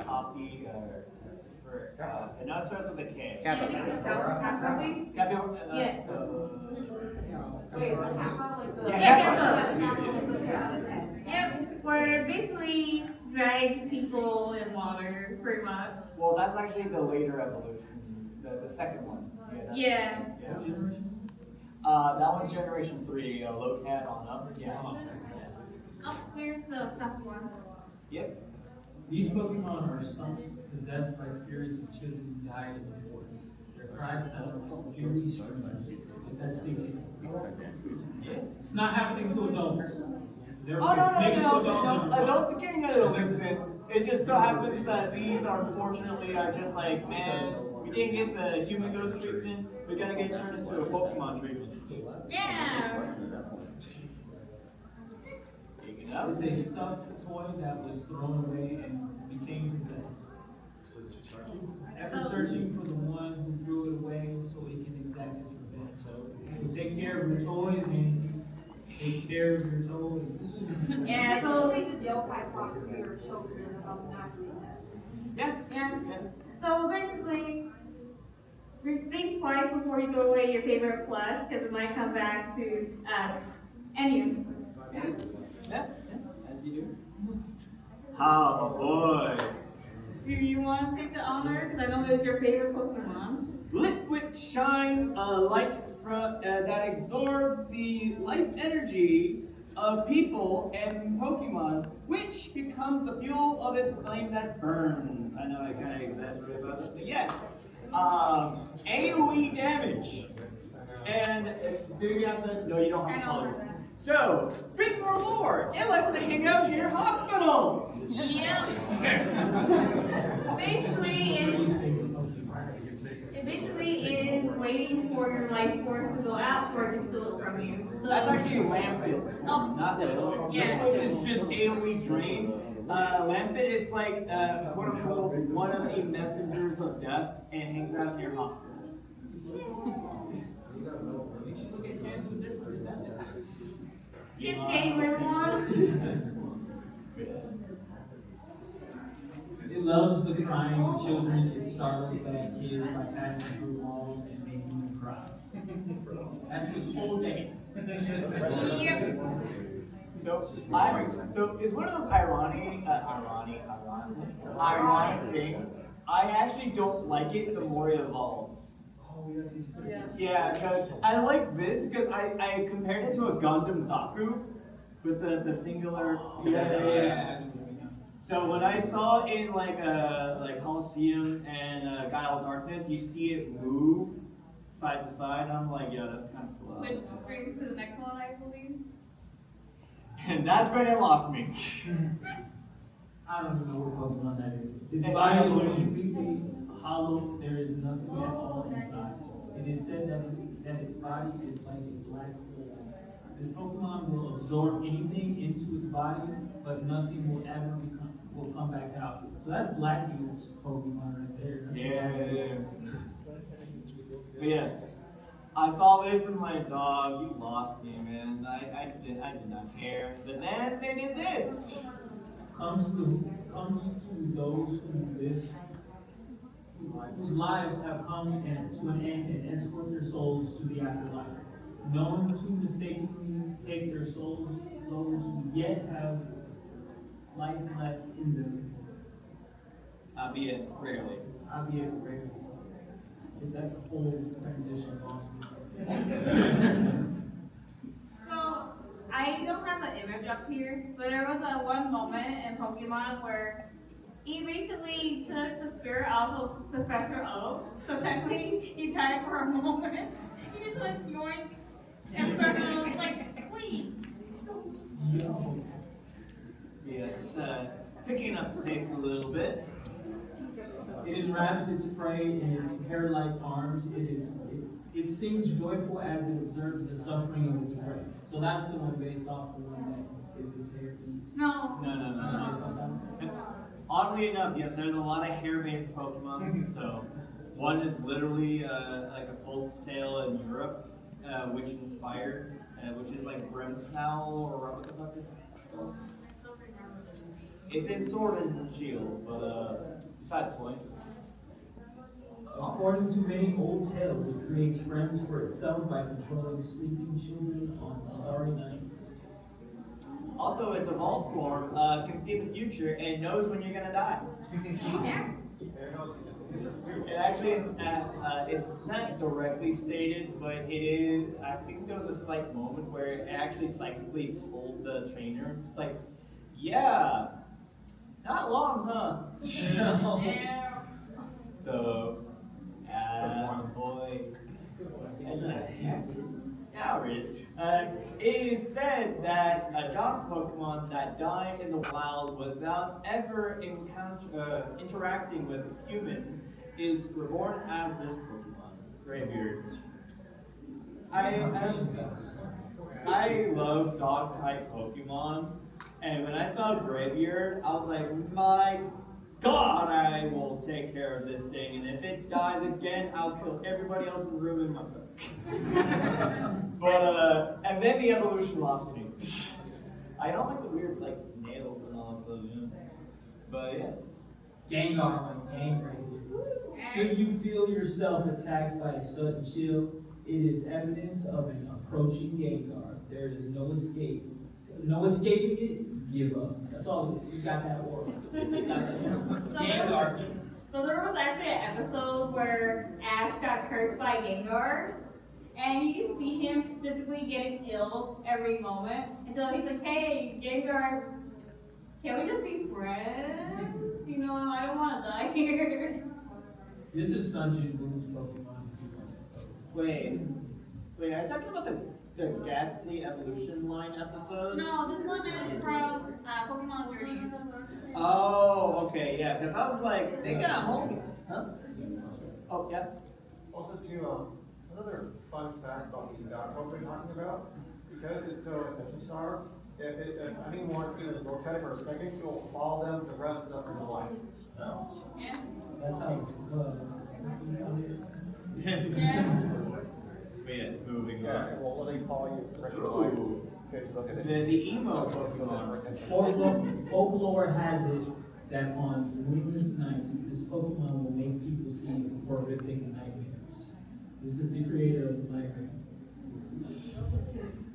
and that starts with a K. Cappy. Cappy? Cappy, Yeah. Wait, what Kappa? Like yeah, Kappa. Yep, where it basically drags people in water, pretty much. Well, that's actually the later evolution, the second one. Yeah. What generation? That one's generation 3, Lotad on up. Yeah. Oh, here's the stuffed one. Yep. These Pokemon are stumps possessed by spirits of children who died in the forest. Their cries sound eerie screams. Let that sink in. Yeah. It's not happening to adults. They're Oh, no, making no, adults no. number five. Adults are getting an elixir. It just so happens that these unfortunately are just like, man, we didn't get the human ghost treatment, we're gonna get turned into a Pokemon treatment. Yeah. Take it out. It's a stuffed toy that was thrown away and became possessed. After searching for the one who threw it away so it can exact its revenge. So take care of your toys and take care of your toys. Yeah, so Basically, just yokai talk to your children about not doing that. Yeah. yeah. So basically, think twice before you throw away your favorite plush, because it might come back to any of them. Yeah, as you do. Oh boy. Do you want to take the honor? Because I know it's your favorite Pokemon. Liquid shines a light that absorbs the life energy of people and Pokemon, which becomes the fuel of its flame that burns. I know I kind of exaggerated about that, but yes. AoE damage. And do you have the? No, you don't have the color. So, bit more lore. It likes to hang out near hospitals. Yeah. Basically, it basically is waiting for your life force to go out for it to steal it from you. So, That's actually Lampit, Oh. not Liquid. Yeah. Liquid is just AoE drain. Lampit is like, quote unquote, one of the messengers of death and hangs out near hospitals. Kids game, everyone. saving children, it startles bad kids by passing through walls and making them cry. That's his whole day. So is one of those ironic things. I actually don't like it the more it evolves. Yeah, because I like this because I compared it to a Gundam Zaku with the singular. Yeah. So when I saw in like Coliseum and Guile Darkness, you see it move side to side, and I'm like, yeah, that's kind of cool. Which brings to the next one, I believe. And that's when it lost me. I don't even know what Pokemon that is. Its It's body an is evolution. completely hollow. There is nothing at all inside. It is said that its body is like a black hole. This Pokemon will absorb anything into its body, but nothing will come back out. So that's Blackbeard's Pokemon right there. Yeah. But yes, I saw this and like, dog, you lost me, man. I did not care. But then they did this. Comes to those who live, whose lives have come to an end and escort their souls to the afterlife. Known to mistakenly take their souls, those who yet have life left in them. Albeit rarely. If that whole transition lost me. So, I don't have an image up here, but there was a one moment in Pokemon where he basically took the spirit out of Professor Oak. So technically, he died for a moment. He just went yoink, and Professor Oak was like, wait. Yes, picking up the pace a little bit. It enwraps its prey in its hair-like arms. It seems joyful as it observes the suffering of its prey. So that's the one based off the one that its hair eats. No. No. Oddly enough, yes, there's a lot of hair-based Pokemon. So one is literally like a Folk's Tale in Europe, which inspired, which is like Brimsnow or what the fuck is it called? It's in Sword and Shield, but besides the point. According to many old tales, it creates friends for itself by controlling sleeping children on starry nights. Also, its evolved form can see the future and knows when you're gonna die. It actually, it's not directly stated, but it is. I think there was a slight moment where it actually psychically told the trainer, "It's like, yeah, not long, huh?" So, boy. Yeah, I'll read it. It is said that a dog Pokemon that died in the wild without ever interacting with a human is reborn as this Pokemon, Greybeard. I love dog type Pokemon, and when I saw Greybeard, I was like, my God, I will take care of this thing, and if it dies again, I'll kill everybody else in the room and myself. And then the evolution lost me. I don't like the weird, like, nails and all that stuff, But yes. Gengar was angry. Should you feel yourself attacked by a sudden chill, it is evidence of an approaching Gengar. There is no escape. No escaping it, give up. That's all it is. He's got that aura. Gengar. So there was actually an episode where Ash got cursed by Gengar, and you can see him physically getting ill every moment until he's like, hey, Gengar, can we just be friends? You know, I don't want to die here. This is Sunjin Boo's Pokemon. Wait, are you talking about the Ghastly Evolution line episode? No, this one is from Pokemon Journeys. Oh, okay, yeah, because I was like, they got homie, huh? Oh, yeah. Also, too, another fun fact about the Pokemon we're talking about, because it's so attention starved, if anyone is rotating for a second, it will follow them the rest of his life. Oh. Yeah. That's how it's But yes, moving Yeah, on. well, they follow you the rest of your life. Okay, look at it. The emo Pokemon. Folklore has it that on moonless nights, this Pokemon will make people see horrific nightmares. This is the creator of the Nightmare.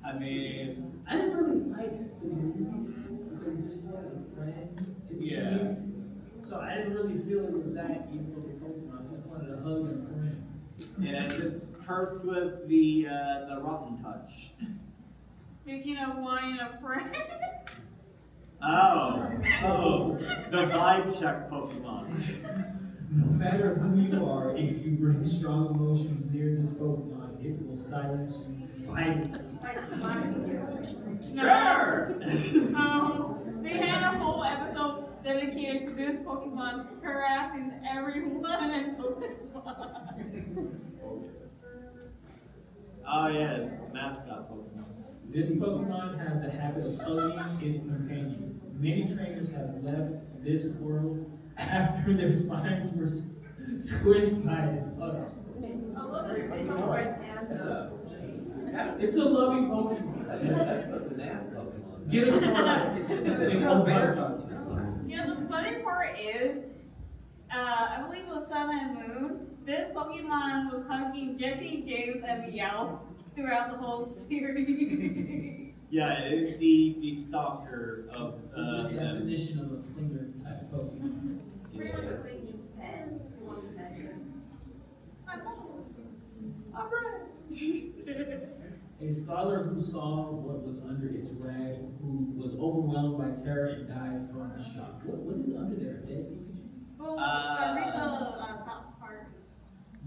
I mean, I didn't really like it for the movie because it just wanted a friend. It Yeah. seemed. So I didn't really feel it was that evil of a Pokemon. I just wanted a hug and a friend. yeah, just cursed with the rotten touch. Speaking of wanting a friend. Oh, the vibe check Pokemon. No matter who you are, if you bring strong emotions near this Pokemon, it will silence you violently. Like smiling. Sure! They had a whole episode dedicated to this Pokemon harassing everyone in Pokemon. Oh yes, mascot Pokemon. This Pokemon has the habit of hugging its companion. Many trainers have left this world after their spines were squished by its hug. I love this face on the red hand. It's a loving Pokemon. That's the FNAF Pokemon. Give us more likes. They call better. Yeah, the funny part is, I believe it was Sun and Moon. This Pokemon was hugging Jesse, James, and Meow throughout the whole series. Yeah, it is the stalker of This is the them. definition of a clinger type Pokemon. Pretty much a thing you said. One measure. A scholar who saw what was under its rag, who was overwhelmed by terror and died from the shock. What is under there? Dead Pikachu? Well, read the top part.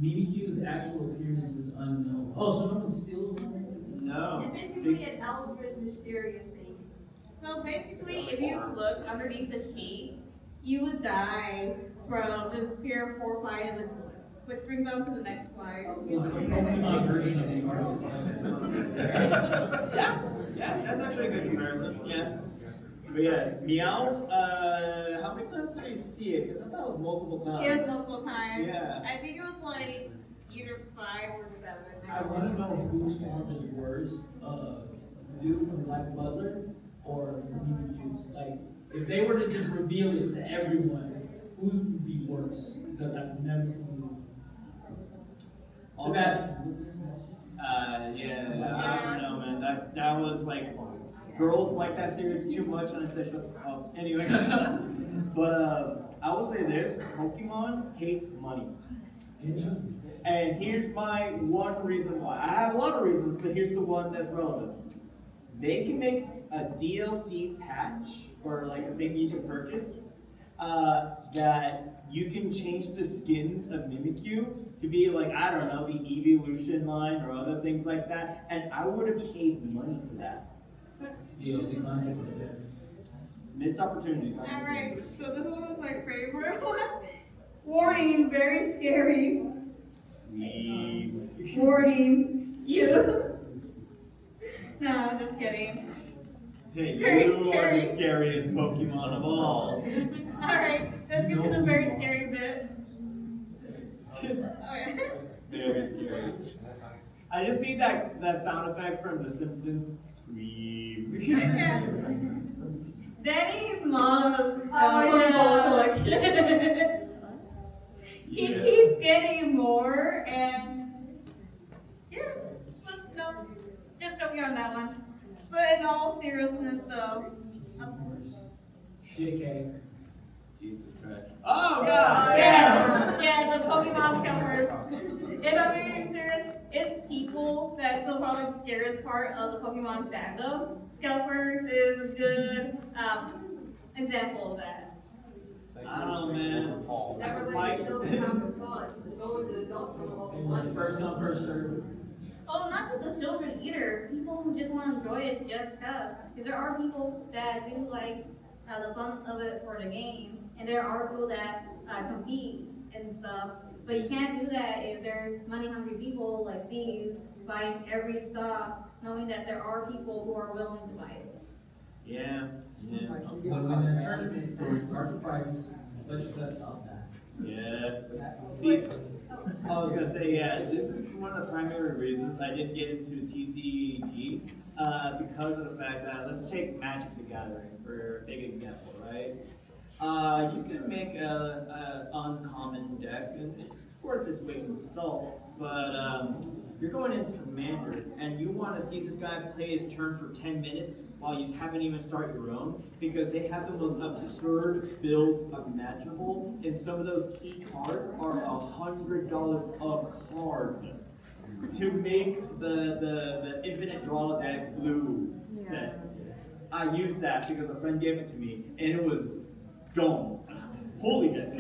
Mimikyu's actual appearance is unknown. Oh, so no one steals one? No. It's basically an Alfred's mysterious thing. So basically, if you look underneath this cape, you would die from this pure foresight and this, which brings us to the next slide. It's the Pokemon version of the artist. Yeah, that's actually a good comparison. Yeah. But yes, Meowth, how many times did I see it? Because I thought it was multiple times. It was multiple times. Yeah. I think it was like either 5 or 7. I want to know whose form is worse, dude from Black Butler or Mimikyu's. Like, if they were to just reveal it to everyone, whose would be worse? Because I've never seen it. Also, Sebastian. I don't know, man. That was like, girls like that series too much, and I said shut the fuck up. Anyway, but I will say this: Pokemon hates money. And here's my one reason why. I have a lot of reasons, but here's the one that's relevant. They can make a DLC patch or like a thing you can purchase that you can change the skins of Mimikyu to be like, I don't know, the Evolution line or other things like that. And I would have paid money for that. DLC content with this. Missed opportunities. Alright, so this one was my favorite one. Warning, very scary. Warning, you. No, I'm just kidding. Hey, Very you are the scary. scariest Pokemon of all. Alright, let's get to the very scary bit. Okay. Very scary. I just need that sound effect from The Simpsons. Scream. Danny's mom's Oh, collection. He Yeah. keeps getting more, and yeah, no, just don't be on that one. But in all seriousness, though, of course. JK. Jesus Christ. Oh, God! Yeah, the Pokemon scalpers. If I'm being serious, it's people that's the probably the scariest part of the Pokemon fandom. Scalpers is a good example of that. I don't know, man. Never Like- let children have the fun. Go with the adults on the whole fun. First come, first serve. Oh, not just the children either. People who just want to enjoy it just cause. Because there are people that do like the fun of it for the game, and there are people that compete and stuff. But you can't do that if there's money-hungry people like these buying every stock, knowing that there are people who are willing to buy it. Yeah. Yeah. But when the tournament or market prices, let's stop that. Yeah. See, I was gonna say, yeah, this is one of the primary reasons I didn't get into TCG, because of the fact that, let's take Magic the Gathering for a big example, right? You can make a uncommon deck, and it's worth its weight in salt. But you're going into Commander, and you want to see this guy play his turn for 10 minutes while you haven't even started your own, because they have the most absurd builds imaginable, and some of those key cards are $100 a card to make the infinite draw deck blue set. I used that because a friend gave it to me, and it was dumb. Holy heck.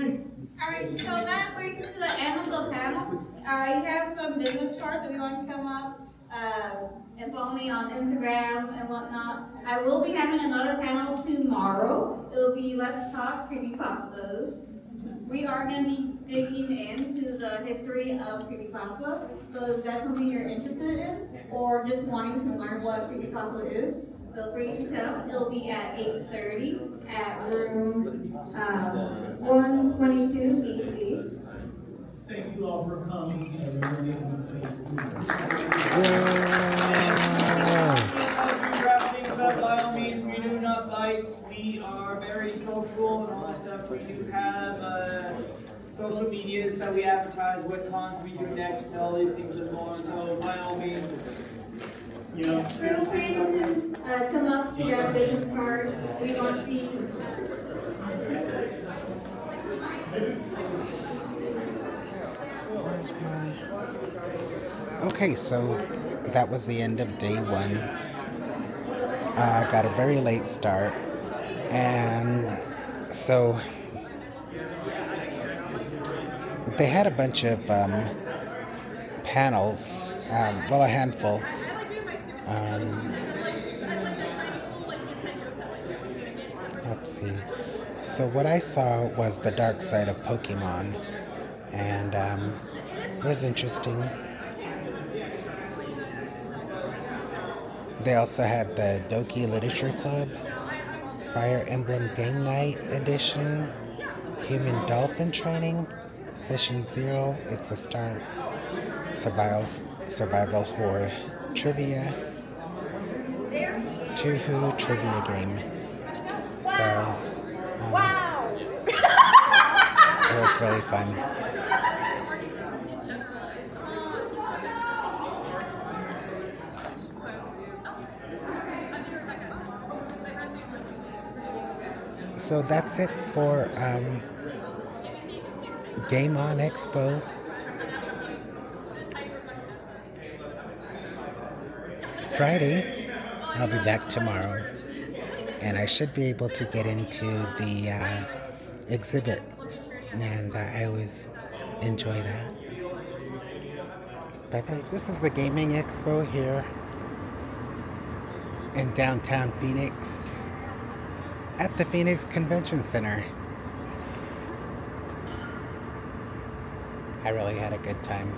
Alright, so that brings us to the end of the panel. I have some business cards if you want to come up and follow me on Instagram and whatnot. I will be having another panel tomorrow. It'll be Let's Talk Creepypastas. We are going to be digging into the history of creepypasta. So if that's something you're interested in, or just wanting to learn what creepypasta is, feel free to come. It'll be at 8:30 at room 122 BC. Thank you all for coming, and everybody have a safe Wrap things up, by all means, we do not fight. We are very social and all that stuff. We do have social medias that we advertise, what cons we do next, and all these things and more. So by all means, you know, Feel free to come up to grab a business card if you want to. Okay, so that was the end of day one. Got a very late start, and so they had a bunch of panels, well, a handful. Let's see. So what I saw was the dark side of Pokemon, and it was interesting. They also had the Doki Literature Club, Fire Emblem Game Night Edition, Human Dolphin Training, Session 0, It's a Start, Survival Horror Trivia, Two-Who Trivia Game. So, it was really fun. So that's it for Game On Expo. Friday, I'll be back tomorrow, and I should be able to get into the exhibit, and I always enjoy that. But this is the Gaming Expo here in downtown Phoenix at the Phoenix Convention Center. I really had a good time.